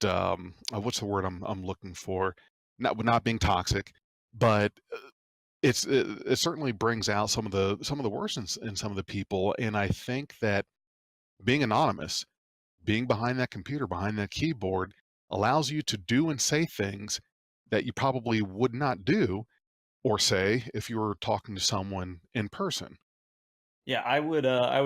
A: what's the word I'm looking for? Not being toxic, but it certainly brings out some of the worst in some of the people. And I think that being anonymous, being behind that computer, behind that keyboard, allows you to do and say things that you probably would not do or say if you were talking to someone in person.
C: Yeah, I would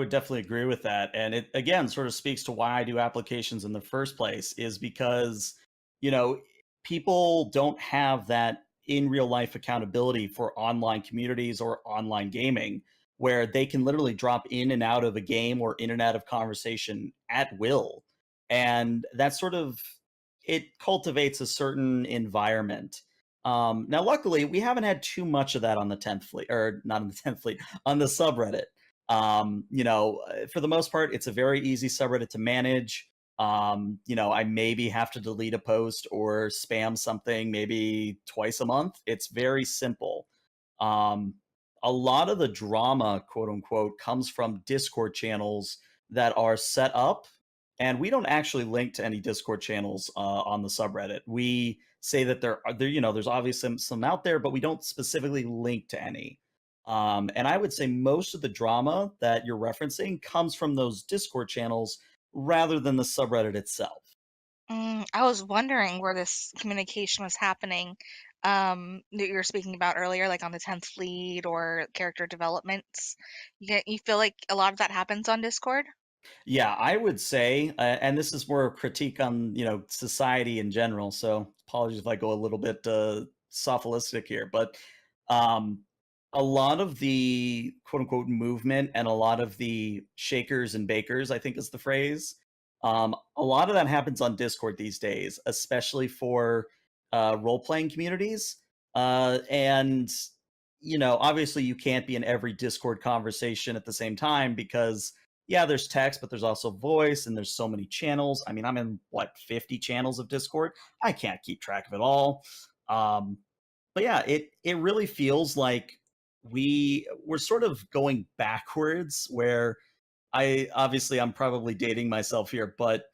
C: definitely agree with that. And it again sort of speaks to why I do applications in the first place, is because, you know, people don't have that in real life accountability for online communities or online gaming, where they can literally drop in and out of a game or in and out of conversation at will. And that sort of, it cultivates a certain environment. Now luckily we haven't had too much of that on the 10th fleet, or not on the 10th fleet, on the subreddit. For the most part, it's a very easy subreddit to manage. I maybe have to delete a post or spam something maybe twice a month. It's very simple. Um, a lot of the drama, quote unquote, comes from Discord channels that are set up, and we don't actually link to any Discord channels on the subreddit. We say that there's obviously some out there, but we don't specifically link to any. And I would say most of the drama that you're referencing comes from those Discord channels rather than the subreddit itself.
B: I was wondering where this communication was happening, that you were speaking about earlier, like on the 10th Fleet or character developments. You feel like a lot of that happens on Discord?
C: Yeah, I would say, and this is more a critique on society in general. So apologies if I go a little bit sophilistic here, but um, a lot of the quote unquote movement and a lot of the shakers and bakers, I think is the phrase. A lot of that happens on Discord these days, especially for role playing communities. And obviously you can't be in every Discord conversation at the same time because yeah, there's text, but there's also voice, and there's so many channels. I mean, I'm in 50 channels of Discord. I can't keep track of it all. But yeah, it really feels like we're sort of going backwards. Where I'm probably dating myself here, but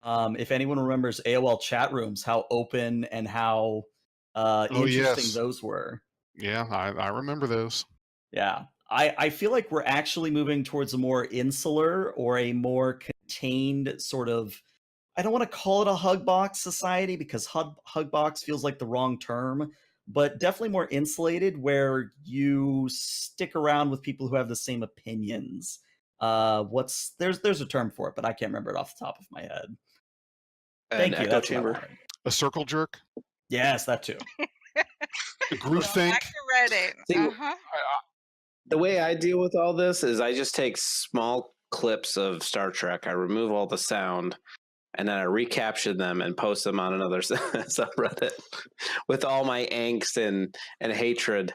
C: if anyone remembers AOL chat rooms, how open and how
A: Oh
C: interesting
A: yes,
C: those were.
A: yeah, I remember those.
C: Yeah. I feel like we're actually moving towards a more insular or a more contained sort of, I don't want to call it a hug box society because hug box feels like the wrong term, but definitely more insulated where you stick around with people who have the same opinions. There's a term for it, but I can't remember it off the top of my head.
D: An
C: Thank you.
D: echo
C: That's what I
D: chamber.
C: wanted.
A: A circle jerk,
C: Yes, that too.
A: a groupthink.
B: Back to Reddit.
D: See,
B: Uh-huh.
D: the way I deal with all this is I just take small clips of Star Trek. I remove all the sound, and then I recapture them and post them on another subreddit with all my angst and hatred.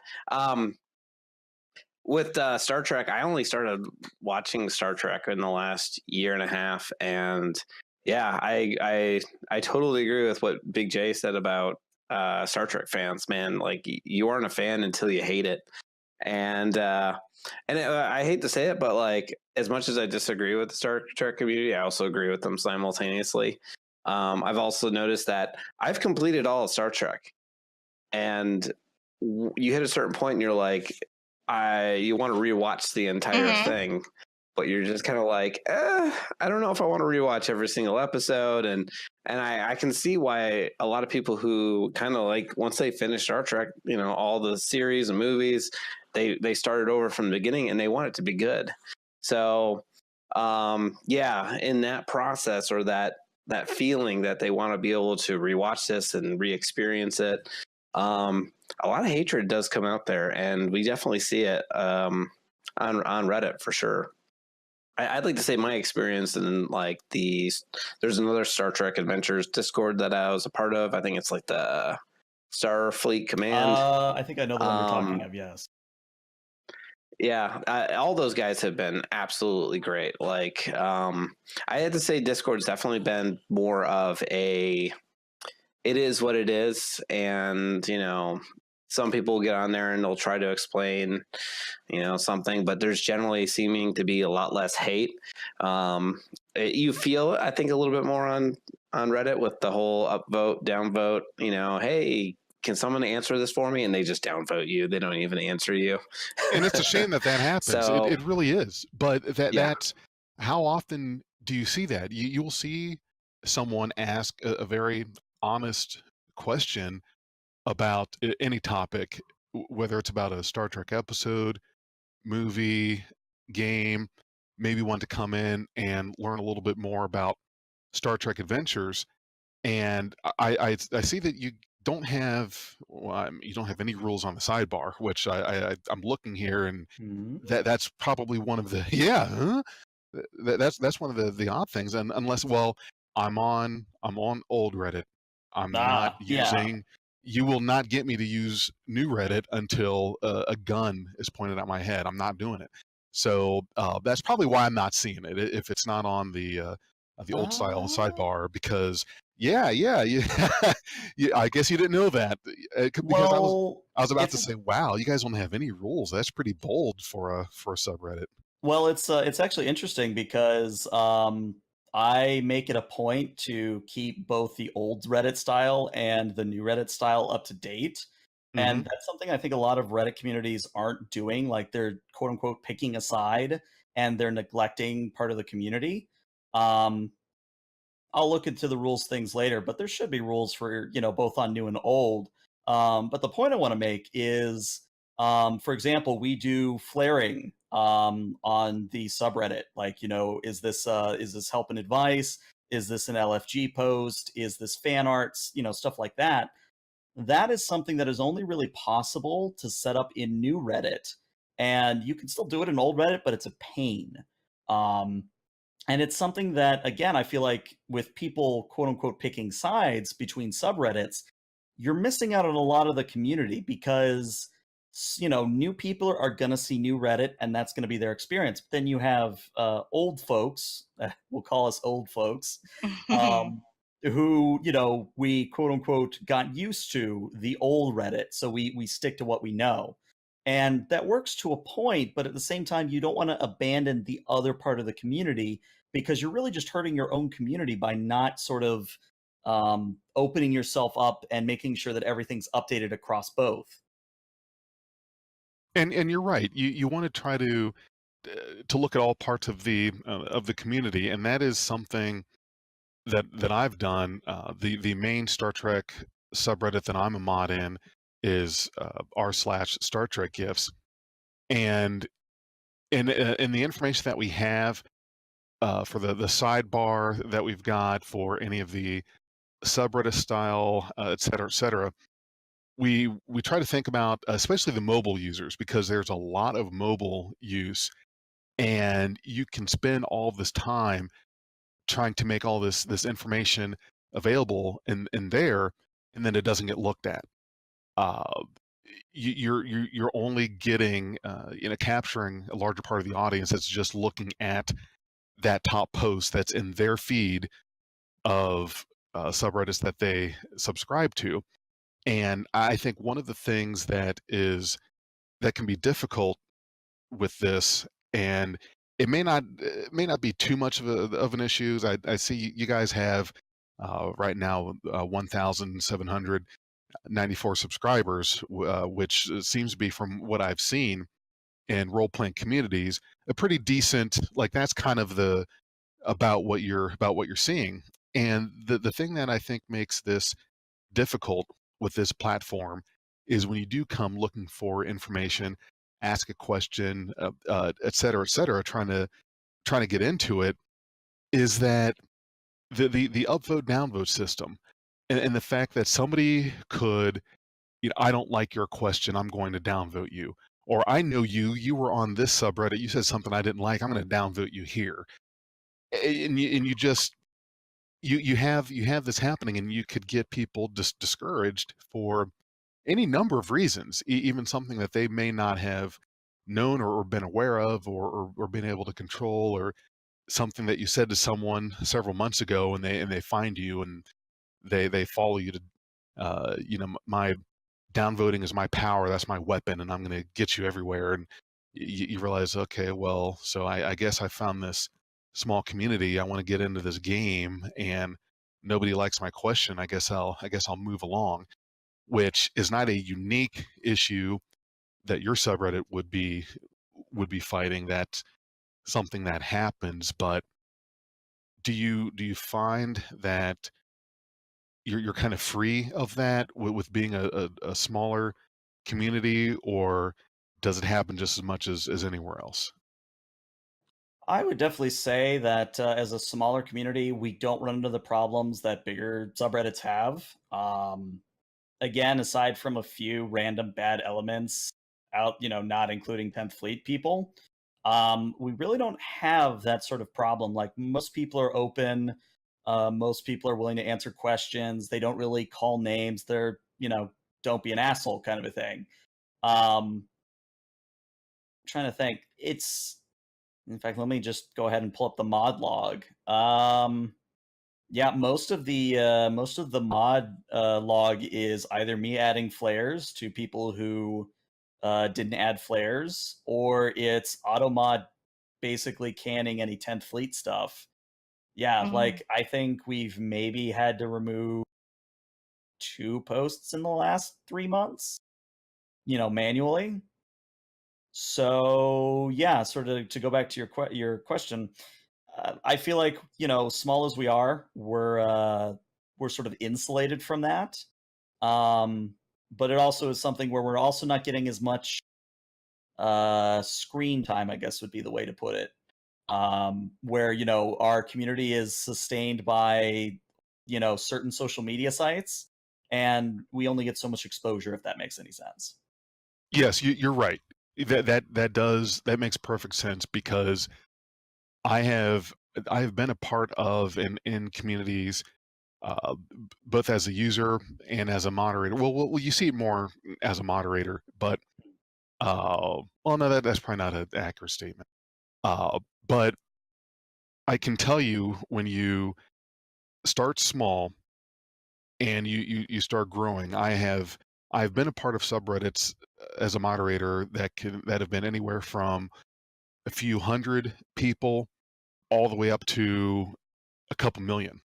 D: With Star Trek, I only started watching Star Trek in the last year and a half, and yeah, I totally agree with what Big J said about Star Trek fans. Man, like you aren't a fan until you hate it, and I hate to say it, but like as much as I disagree with the Star Trek community, I also agree with them simultaneously. I've also noticed that I've completed all of Star Trek, and you hit a certain point, and you're like, you want to rewatch the entire thing, but you're just kind of like, I don't know if I want to rewatch every single episode, and I can see why a lot of people who kind of like once they finish Star Trek, all the series and movies, they started over from the beginning and they want it to be good. So, yeah, in that process or that feeling that they want to be able to rewatch this and re-experience it, a lot of hatred does come out there, and we definitely see it on Reddit for sure. I'd like to say my experience in like there's another Star Trek Adventures Discord that I was a part of. I think it's like the Starfleet Command.
C: I think I know the one you're talking of. Yes.
D: Yeah, all those guys have been absolutely great. Like, I had to say, Discord's definitely been more of a. It is what it is, and some people get on there and they'll try to explain, something, but there's generally seeming to be a lot less hate. You feel, I think, a little bit more on Reddit with the whole upvote, downvote. Hey, can someone answer this for me? And they just downvote you. They don't even answer you.
A: And it's a shame that happens.
D: So,
A: it really is. But that's how often do you see that? You will see someone ask a very honest question about any topic, whether it's about a Star Trek episode, movie, game, maybe want to come in and learn a little bit more about Star Trek Adventures. And I see that you don't have you don't have any rules on the sidebar, which I'm looking here, and that's probably one of the that's one of the odd things. And unless I'm on old Reddit, I'm not using. You will not get me to use new Reddit until a gun is pointed at my head. I'm not doing it. So that's probably why I'm not seeing it. If it's not on the the old style
C: Uh,
A: sidebar, because yeah, yeah, I guess you didn't know that because
C: well,
A: I was about
C: it's
A: to say, wow, you guys don't have any rules. That's pretty bold for a subreddit.
C: Well, it's actually interesting because I make it a point to keep both the old Reddit style and the new Reddit style up to date.
A: Hmm.
C: And that's something I think a lot of Reddit communities aren't doing. Like they're quote unquote picking a side and they're neglecting part of the community. Um, I'll look into the rules things later, but there should be rules for, both on new and old. But the point I want to make is, for example, we do flaring on the subreddit. Like, is this help and advice? Is this an LFG post? Is this fan arts? Stuff like that. That is something that is only really possible to set up in new Reddit. And you can still do it in old Reddit, but it's a pain. Um, and it's something that, again, I feel like with people quote unquote picking sides between subreddits, you're missing out on a lot of the community because new people are going to see new Reddit and that's going to be their experience. But then you have old folks, we'll call us old folks, um, who we quote unquote got used to the old Reddit, so we stick to what we know. And that works to a point, but at the same time, you don't want to abandon the other part of the community because you're really just hurting your own community by not sort of opening yourself up and making sure that everything's updated across both.
A: And you're right. You want to try to look at all parts of the community, and that is something that I've done. The main Star Trek subreddit that I'm a mod in is r/Star Trek gifts, and in the information that we have for the sidebar that we've got for any of the subreddit style, et cetera, we try to think about especially the mobile users, because there's a lot of mobile use, and you can spend all this time trying to make all this information available in there, and then it doesn't get looked at. Uh, you're only getting capturing a larger part of the audience that's just looking at that top post that's in their feed of subreddits that they subscribe to. And I think one of the things that can be difficult with this, and it may not be too much of an issue. I see you guys have right now 1,794 subscribers, which seems to be, from what I've seen in role playing communities, a pretty decent. Like, that's kind of the about what you're seeing. And the thing that I think makes this difficult with this platform is when you do come looking for information, ask a question, et cetera, trying to get into it, is that the upvote downvote system, and the fact that somebody could, I don't like your question, I'm going to downvote you, or I know you were on this subreddit, you said something I didn't like, I'm going to downvote you here, and you just you have this happening, and you could get people discouraged for any number of reasons, even something that they may not have known or been aware of, or been able to control, or something that you said to someone several months ago, and they find you, and they follow you to my downvoting is my power, that's my weapon, and I'm going to get you everywhere. And you realize, okay, well, so I guess I found this small community, I want to get into this game, and nobody likes my question, I guess I'll move along, which is not a unique issue that your subreddit would be fighting. That's something that happens. But do you find that you're kind of free of that with being a smaller community, or does it happen just as much as anywhere else?
C: I would definitely say that as a smaller community, we don't run into the problems that bigger subreddits have. Again, aside from a few random bad elements out, not including 10th Fleet people, we really don't have that sort of problem. Like most people are open, most people are willing to answer questions. They don't really call names. They're, don't be an asshole kind of a thing. Trying to think, In fact, let me just go ahead and pull up the mod log. Yeah, most of the mod log is either me adding flares to people who didn't add flares, or it's automod basically canning any 10th fleet stuff. Yeah,
B: Mm.
C: like I think we've maybe had to remove 2 posts in the last 3 months, manually. So yeah, sort of to go back to your question, I feel like small as we are, we're sort of insulated from that. Um, but it also is something where we're also not getting as much screen time, I guess would be the way to put it. Where our community is sustained by certain social media sites, and we only get so much exposure, if that makes any sense.
A: Yes, you're right. That makes perfect sense because I have I have been a part of in communities, both as a user and as a moderator. Well, you see it more as a moderator, but well, no, that's probably not an accurate statement. But I can tell you when you start small and you start growing. I've been a part of subreddits as a moderator that have been anywhere from a few hundred people all the way up to a couple million.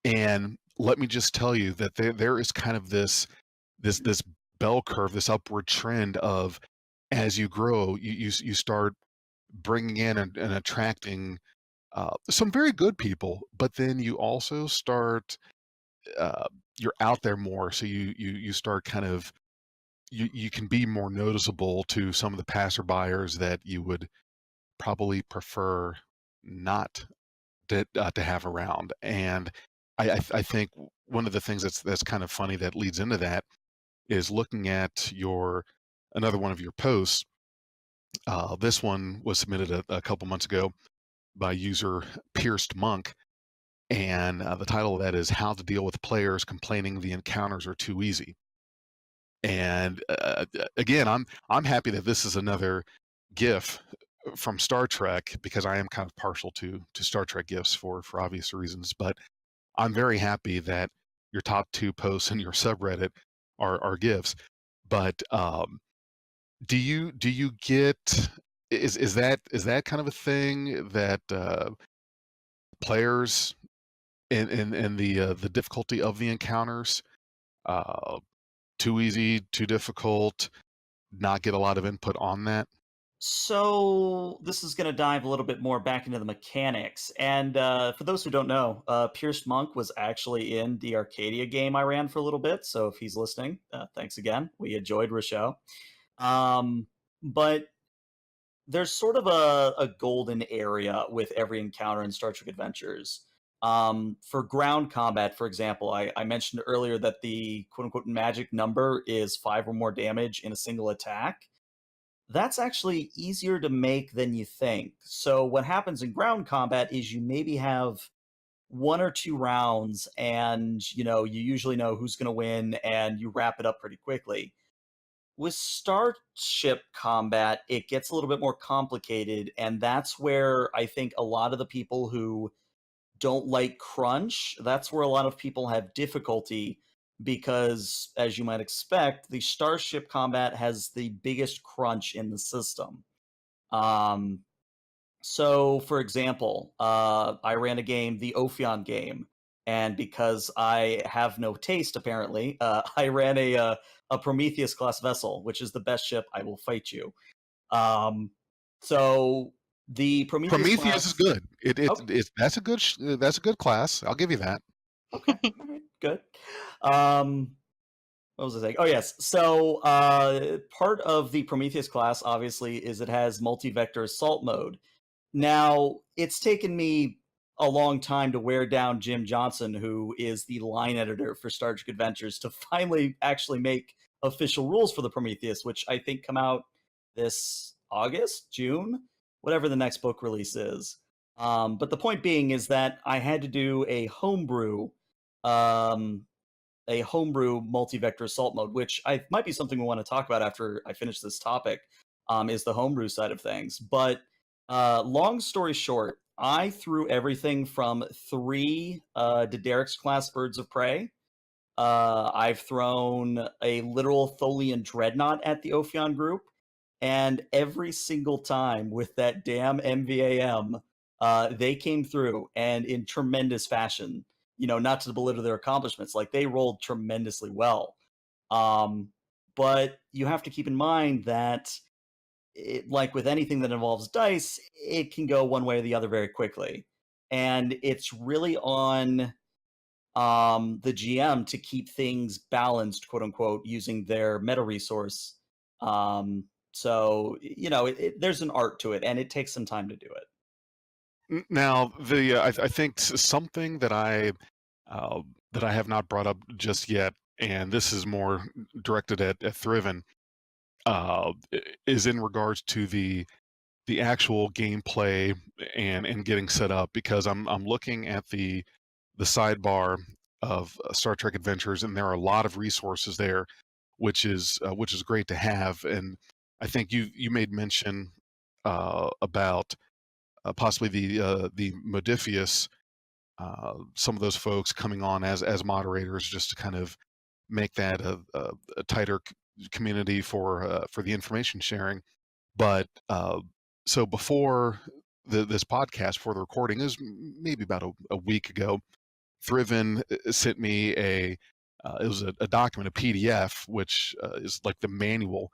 A: And let me just tell you that there is kind of this bell curve, this upward trend of as you grow, you start bringing in and attracting some very good people, but then you also start uh, you're out there more, so you start kind of you can be more noticeable to some of the passerbyers that you would probably prefer not to have around. And I think one of the things that's kind of funny that leads into that is looking at your another one of your posts. This one was submitted a couple months ago by user Pierced Monk, and the title of that is "How to Deal with Players Complaining the Encounters Are Too Easy." And again, I'm happy that this is another GIF from Star Trek because I am kind of partial to Star Trek GIFs for obvious reasons. But I'm very happy that your top two posts in your subreddit are GIFs. But do you get is that kind of a thing that players in the difficulty of the encounters, uh, too easy, too difficult, not get a lot of input on that?
C: So this is going to dive a little bit more back into the mechanics. And for those who don't know, Pierce Monk was actually in the Arcadia game I ran for a little bit. So if he's listening, thanks again. We enjoyed Rochelle. Um, but there's sort of a golden area with every encounter in Star Trek Adventures. For ground combat, for example, I mentioned earlier that the quote unquote magic number is 5 or more damage in a single attack. That's actually easier to make than you think. So what happens in ground combat is you maybe have 1 or 2 rounds, and you usually know who's going to win, and you wrap it up pretty quickly. With starship combat, it gets a little bit more complicated, and that's where I think a lot of the people who don't like crunch, that's where a lot of people have difficulty, because as you might expect, the starship combat has the biggest crunch in the system. um, so for example, I ran a game, the Ophion game, and because I have no taste apparently, I ran a Prometheus class vessel, which is the best ship. I will fight you. um, so the Prometheus
A: Prometheus is
C: class.
A: good.
C: Okay.
A: That's a good class. I'll give you that.
C: Okay. All right. Good. Um, what was I saying? Oh, yes. So, part of the Prometheus class, obviously, is it has multi-vector assault mode. Now, it's taken me a long time to wear down Jim Johnson, who is the line editor for Star Trek Adventures, to finally actually make official rules for the Prometheus, which I think come out this August, June, whatever the next book release is. But the point being is that I had to do um, a homebrew multi-vector assault mode, which I might be something we want to talk about after I finish this topic. Is the homebrew side of things, but Long story short, I threw everything from 3 Derek's class Birds of Prey. I've thrown a literal Tholian dreadnought at the Ophion group, and every single time with that damn MVAM, they came through and in tremendous fashion. Not to belittle their accomplishments, like they rolled tremendously well. Um, but you have to keep in mind that, like with anything that involves dice, it can go one way or the other very quickly, and it's really on the GM to keep things balanced, quote unquote, using their meta resource. So there's an art to it, and it takes some time to do it.
A: Now, I think something that I have not brought up just yet, and this is more directed at Thriven, is in regards to the actual gameplay and getting set up, because I'm looking at the sidebar of Star Trek Adventures, and there are a lot of resources there, which is great to have. And I think you made mention about possibly the Modifius, some of those folks coming on as moderators, just to kind of make that a tighter community for the information sharing. But so before this podcast, before the recording, is maybe about a week ago, Thriven sent me it was a document, a PDF, which is like the manual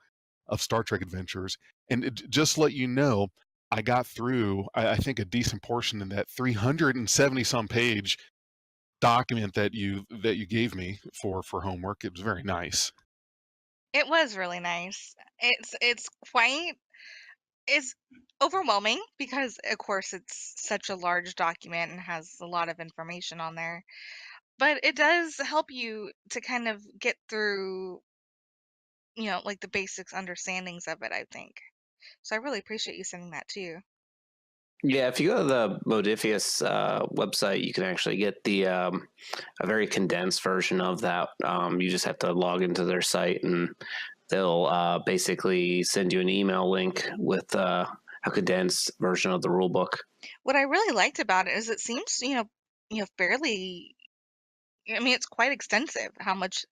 A: of Star Trek Adventures. And just to let you know, I got through, I think, a decent portion in that 370 some page document that you gave me for homework. It was very nice.
B: It was really nice. It's overwhelming because of course it's such a large document and has a lot of information on there. But it does help you to kind of get through, like the basics understandings of it, I think. So I really appreciate you sending that too.
D: Yeah, if you go to the Modifius website, you can actually get a very condensed version of that. You just have to log into their site, and they'll basically send you an email link with a condensed version of the rule book.
B: What I really liked about it is it seems, fairly, I mean, it's quite extensive how much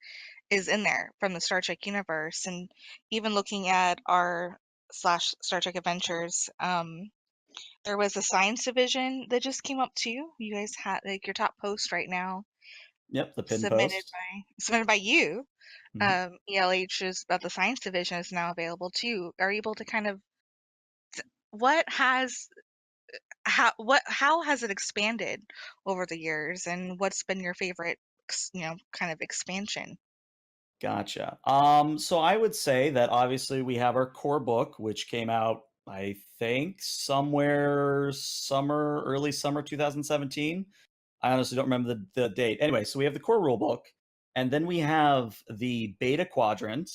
B: is in there from the Star Trek universe. And even looking at our slash Star Trek Adventures, there was a science division that just came up too. You guys had like your top post right now
C: Yep, the pin
B: submitted
C: post.
B: submitted by you.
C: Mhm.
B: ELH is about the science division is now available too. Are you able to kind of what has how has it expanded over the years, and what's been your favorite kind of expansion?
C: Gotcha. So I would say that obviously we have our core book, which came out, I think, somewhere early summer 2017. I honestly don't remember the date. Anyway, so we have the core rule book, and then we have the beta quadrant.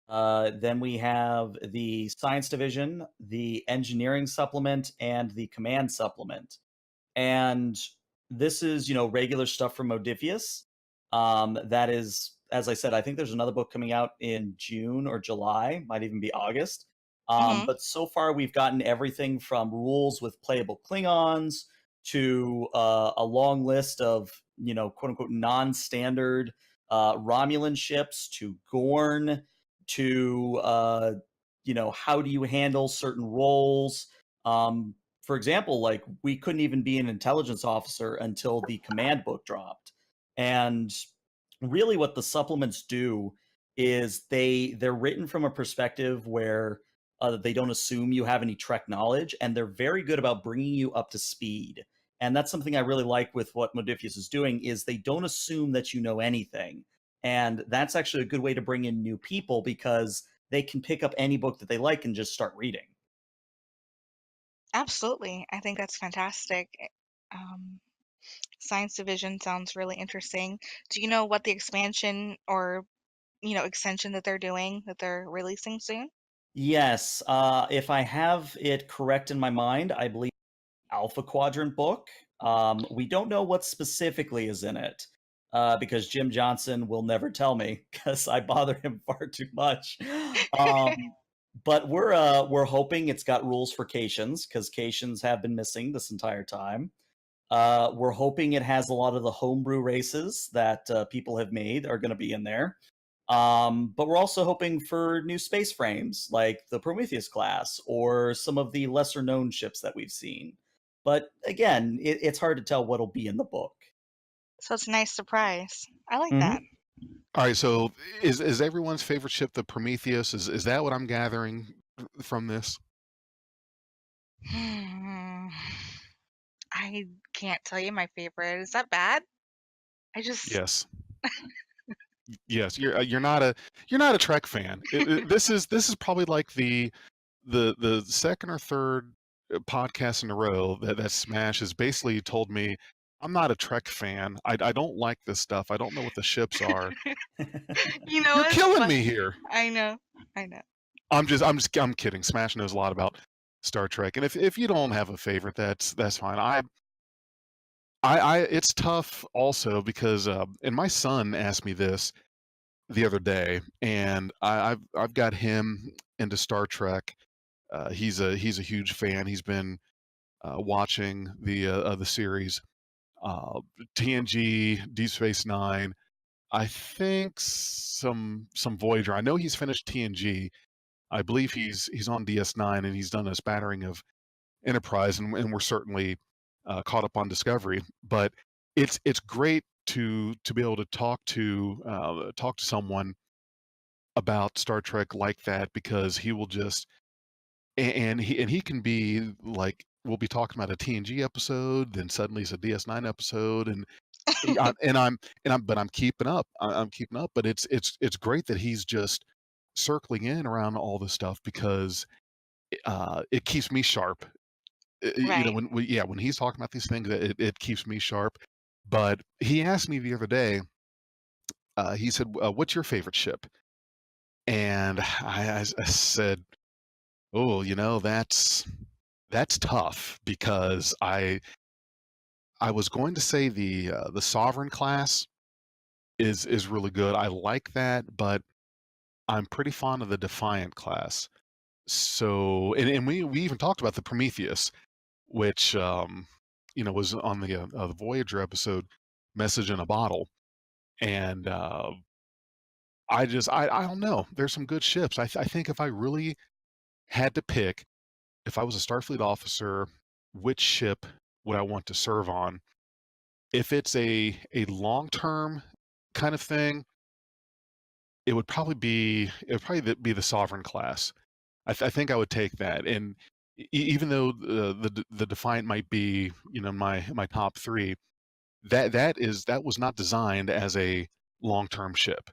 C: Then we have the science division, the engineering supplement, and the command supplement. And this is, regular stuff from Modifius. That is, as I said, I think there's another book coming out in June or July, might even be August.
B: Hmm.
C: But so far, we've gotten everything from rules with playable Klingons to a long list of, quote unquote, non-standard Romulan ships, to Gorn, to how do you handle certain roles. For example, like we couldn't even be an intelligence officer until the command book dropped. And really what the supplements do is they're written from a perspective where they don't assume you have any Trek knowledge, and they're very good about bringing you up to speed. And that's something I really like with what Modifius is doing, is they don't assume that you know anything. And that's actually a good way to bring in new people, because they can pick up any book that they like and just start reading.
B: Absolutely, I think that's fantastic. Um, Science division sounds really interesting. Do you know what the expansion or extension that they're doing that they're releasing soon?
C: Yes, if I have it correct in my mind, I believe Alpha Quadrant book. We don't know what specifically is in it, because Jim Johnson will never tell me because I bother him far too much. Um, But we're hoping it's got rules for Caitians, because Caitians have been missing this entire time. We're hoping it has a lot of the homebrew races that people have made are going to be in there. But we're also hoping for new space frames like the Prometheus class or some of the lesser known ships that we've seen. But again, it's hard to tell what'll be in the book.
B: So it's a nice surprise. I like
C: Mhm.
B: that.
A: All right, so is everyone's favorite ship the Prometheus? Is that what I'm gathering from this?
B: I can't tell you my favorite. Is that bad? I just
A: Yes. Yes, you're not a Trek fan. This is probably like the second or third podcast in a row that Smash has basically told me I'm not a Trek fan. I don't like this stuff. I don't know what the ships are.
B: you know
A: You're
B: it's
A: killing
B: fun.
A: me here.
B: I know.
A: I'm kidding. Smash knows a lot about Star Trek, and if you don't have a favorite, that's fine. It's tough also because and my son asked me this the other day, and I've got him into Star Trek. He's a huge fan. He's been watching the series, uh, TNG, Deep Space Nine. I think some Voyager. I know he's finished TNG. I believe he's on DS9, and he's done a spattering of Enterprise, and we're certainly caught up on Discovery. But it's great to be able to talk to someone about Star Trek like that, because he will just and he can be like, we'll be talking about a TNG episode, then suddenly it's a DS9 episode, and I, but I'm keeping up. I'm keeping up, but it's great that he's just circling in around all this stuff, because it keeps me sharp.
B: Right.
A: When he's talking about these things, it keeps me sharp. But he asked me the other day. He said, "What's your favorite ship?" And I said, "Oh, that's tough, because I was going to say the Sovereign class is really good. I like that, but I'm pretty fond of the Defiant class." So, and we even talked about the Prometheus, which was on the Voyager episode, Message in a Bottle, and I don't know. There's some good ships. I think if I really had to pick, if I was a Starfleet officer, which ship would I want to serve on? If it's a long-term kind of thing, it would probably be the Sovereign class. I think I would take that. And even though the Defiant might be, my top three, that was not designed as a long-term ship.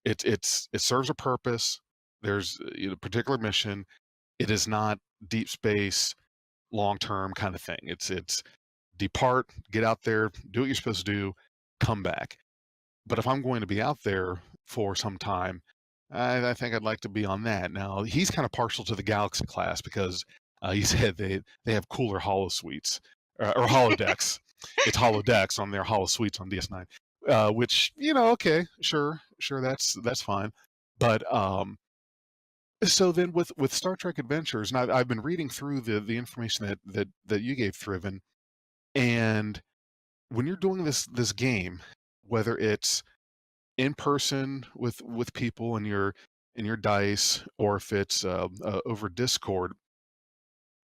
A: It serves a purpose. There's a particular mission. It is not deep space long-term kind of thing. It's depart, get out there, do what you're supposed to do, come back. But if I'm going to be out there for some time, I think I'd like to be on that. Now, he's kind of partial to the Galaxy class, because he said they have cooler holo suites, or holodecks. It's holodecks on their holo suites on DS9, which, okay, sure, that's fine. But so then with Star Trek Adventures, and I've been reading through the information that you gave, Thriven, and when you're doing this game, whether it's in person with people and your dice, or if it's over Discord,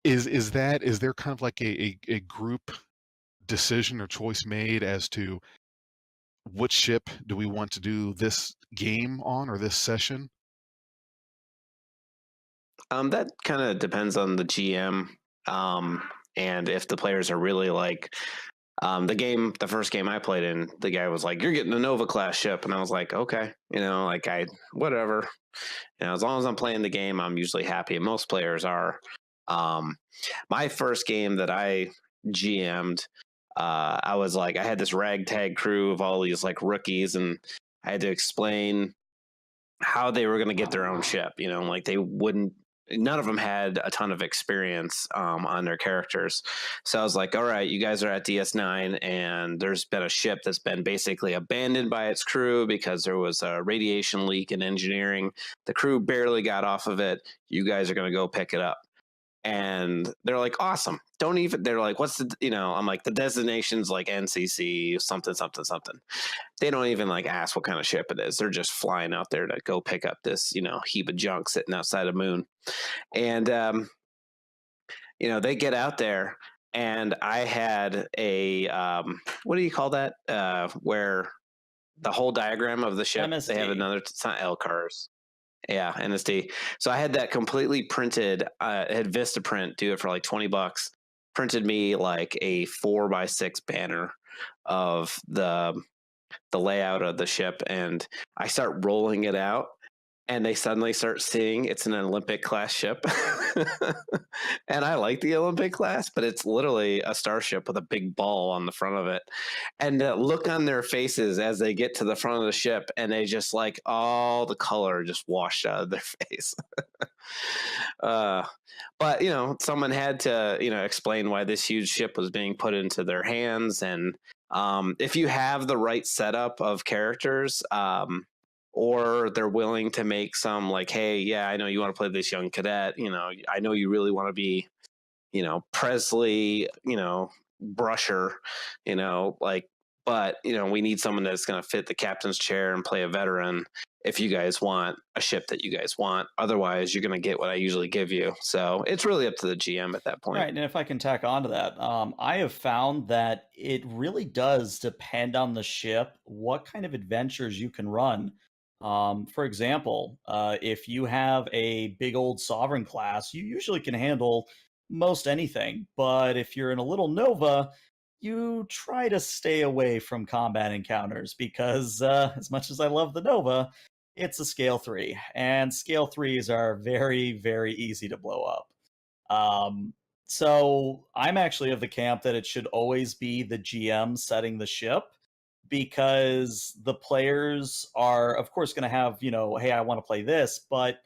A: is there kind of like a group decision or choice made as to which ship do we want to do this game on, or this session?
D: That kind of depends on the GM, um, and if the players are really like the first game I played in, the guy was like, "You're getting a Nova class ship," and I was like, "Okay, like whatever." As long as I'm playing the game, I'm usually happy. And most players are. Um, my first game that I GM'd, I was like, I had this ragtag crew of all these like rookies, and I had to explain how they were going to get their own ship. Like they wouldn't none of them had a ton of experience on their characters. So I was like, all right, you guys are at DS9, and there's been a ship that's been basically abandoned by its crew because there was a radiation leak in engineering. The crew barely got off of it. You guys are going to go pick it up. And they're like, awesome. Don't even, they're like, what's the, I'm like, the designation's like NCC, something, something, something. They don't even like ask what kind of ship it is. They're just flying out there to go pick up this, heap of junk sitting outside of Moon. And, they get out there, and I had a, what do you call that? Where the whole diagram of the ship,
C: MSD.
D: they have another, it's not L cars. Yeah, NSD. So I had that completely printed. I had Vistaprint do it for like $20. Printed me like a 4x6 banner of the layout of the ship, and I start rolling it out, and they suddenly start seeing it's an Olympic class ship. And I like the Olympic class, but it's literally a starship with a big ball on the front of it. And the look on their faces as they get to the front of the ship, and they just like all the color just washed out of their face. But someone had to explain why this huge ship was being put into their hands. And if you have the right setup of characters, or they're willing to make some like, hey, yeah, I know you want to play this young cadet, I know you really want to be, Presley, Brusher, but we need someone that's going to fit the captain's chair and play a veteran. If you guys want a ship that you guys want, otherwise you're going to get what I usually give you. So it's really up to the GM at that point.
C: Right, and if I can tack on to that, I have found that it really does depend on the ship, what kind of adventures you can run. For example, if you have a big old Sovereign class, you usually can handle most anything. But if you're in a little Nova, you try to stay away from combat encounters because, as much as I love the Nova, it's a scale 3, and scale 3s are very, very easy to blow up. So I'm actually of the camp that it should always be the GM setting the ship, because the players are, of course, going to have, hey, I want to play this, but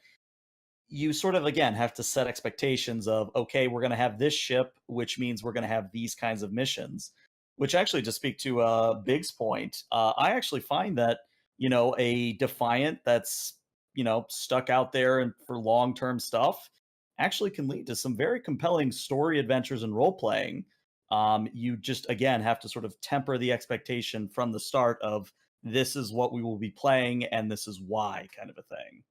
C: you sort of, again, have to set expectations of, okay, we're going to have this ship, which means we're going to have these kinds of missions. Which actually, to speak to Big's point, I actually find that, a Defiant that's, stuck out there and for long-term stuff actually can lead to some very compelling story adventures and role playing. You just, again, have to sort of temper the expectation from the start of this is what we will be playing and this is why, kind of a thing.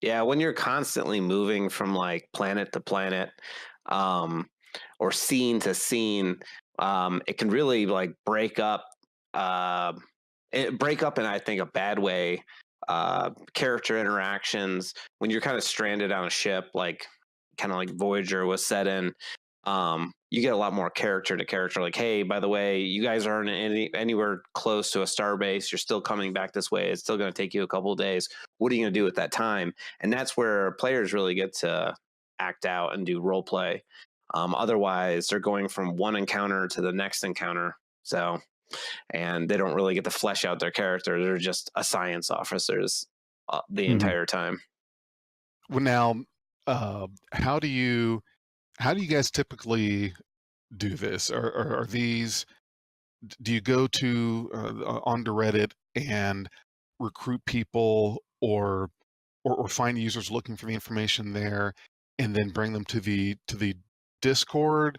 D: Yeah, when you're constantly moving from like planet to planet, um, or scene to scene, it can really like break up. Break up in, I think, a bad way. Character interactions when you're kind of stranded on a ship, like kind of like Voyager was set in. You get a lot more character to character. Like, hey, by the way, you guys aren't anywhere close to a star base. You're still coming back this way. It's still going to take you a couple of days. What are you going to do at that time? And that's where players really get to act out and do role play. Otherwise, they're going from one encounter to the next encounter. So, and they don't really get to flesh out their character. They're just a science officers the entire time.
A: Well, now, how do you guys typically do this? Are these? Do you go to onto Reddit and recruit people, or find users looking for the information there, and then bring them to the Discord?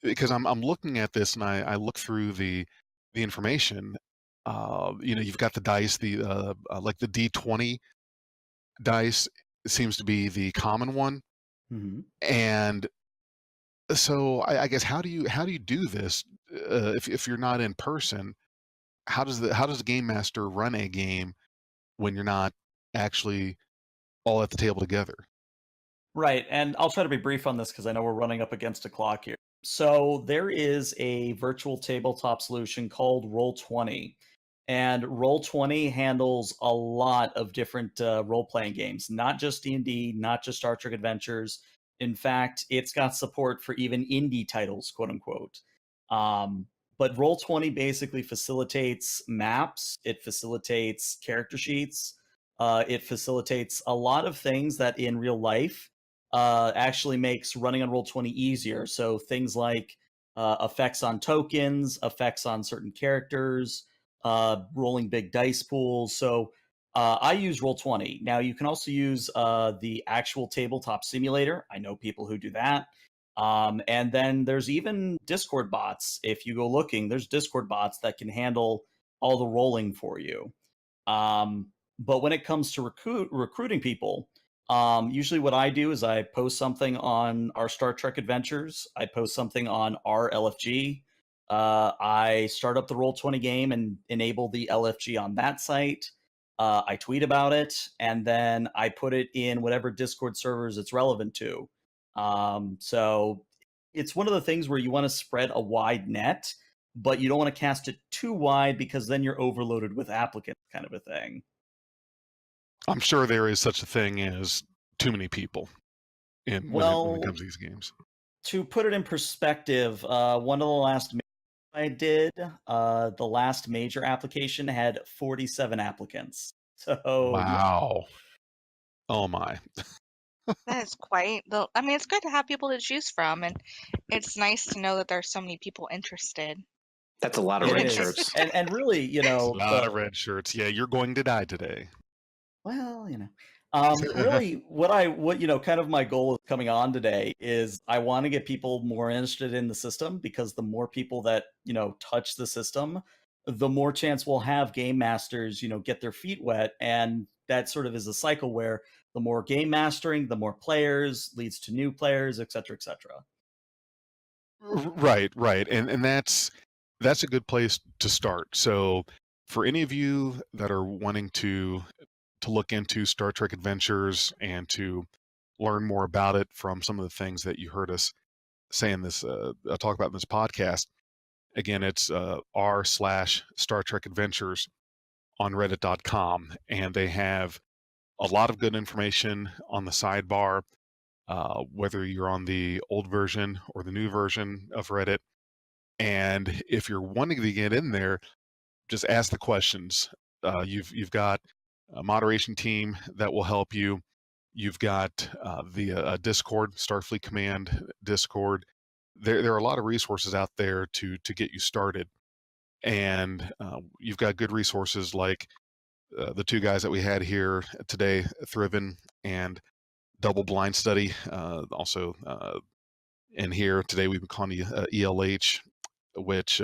A: Because I'm looking at this, and I look through the information. You've got the dice, the like the D20 dice seems to be the common one, and so I guess how do you do this if you're not in person? How does the game master run a game when you're not actually all at the table together?
C: Right, and I'll try to be brief on this because I know we're running up against a clock here. So there is a virtual tabletop solution called Roll20, and Roll20 handles a lot of different role-playing games, not just D&D, not just Star Trek Adventures. In fact, it's got support for even indie titles, quote unquote. But Roll20 basically facilitates maps, it facilitates character sheets, it facilitates a lot of things that in real life actually makes running on Roll20 easier. So things like effects on tokens, effects on certain characters, rolling big dice pools. So I use Roll20. Now you can also use the actual tabletop simulator. I know people who do that. And then there's even Discord bots. If you go looking, there's Discord bots that can handle all the rolling for you. But when it comes to recruiting people, usually what I do is I post something on our Star Trek Adventures. I post something on our LFG. I start up the Roll20 game and enable the LFG on that site. I tweet about it, and then I put it in whatever Discord servers it's relevant to. So it's one of the things where you want to spread a wide net, but you don't want to cast it too wide because then you're overloaded with applicants, kind of a thing.
A: I'm sure there is such a thing as too many people when it comes to these games.
C: To put it in perspective, one of the last I did, the last major application had 47 applicants. So
A: wow. Oh my.
B: That is quite the. I mean, it's good to have people to choose from, and it's nice to know that there's so many people interested.
D: That's a lot of
C: it
D: red
C: is.
D: shirts.
C: And really,
A: A lot of red shirts. Yeah, you're going to die today.
C: Well, really what kind of my goal of coming on today is I want to get people more interested in the system, because the more people that, touch the system, the more chance we'll have game masters, get their feet wet. And that sort of is a cycle where the more game mastering, the more players leads to new players, et cetera, et cetera.
A: Right. And that's a good place to start. So for any of you that are wanting to look into Star Trek Adventures and to learn more about it from some of the things that you heard us say in this talk about in this podcast, again, it's r/Star Trek Adventures on reddit.com, and they have a lot of good information on the sidebar, whether you're on the old version or the new version of Reddit. And if you're wanting to get in there, just ask the questions. You've got a moderation team that will help you. You've got the Discord, Starfleet Command Discord. There are a lot of resources out there to get you started, and you've got good resources like the two guys that we had here today, Thriven and DoubleBlindStudy. Also, in here today, we've been calling you ELH, which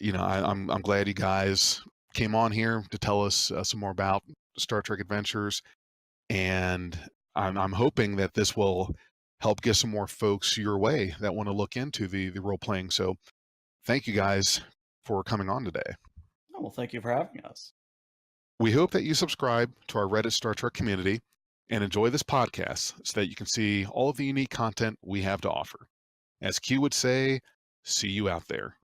A: I'm glad you guys came on here to tell us some more about Star Trek Adventures, and I'm hoping that this will help get some more folks your way that want to look into the role playing. So thank you guys for coming on today.
C: Oh, well, thank you for having us.
A: We hope that you subscribe to our Reddit Star Trek community and enjoy this podcast so that you can see all of the unique content we have to offer. As Q would say, see you out there.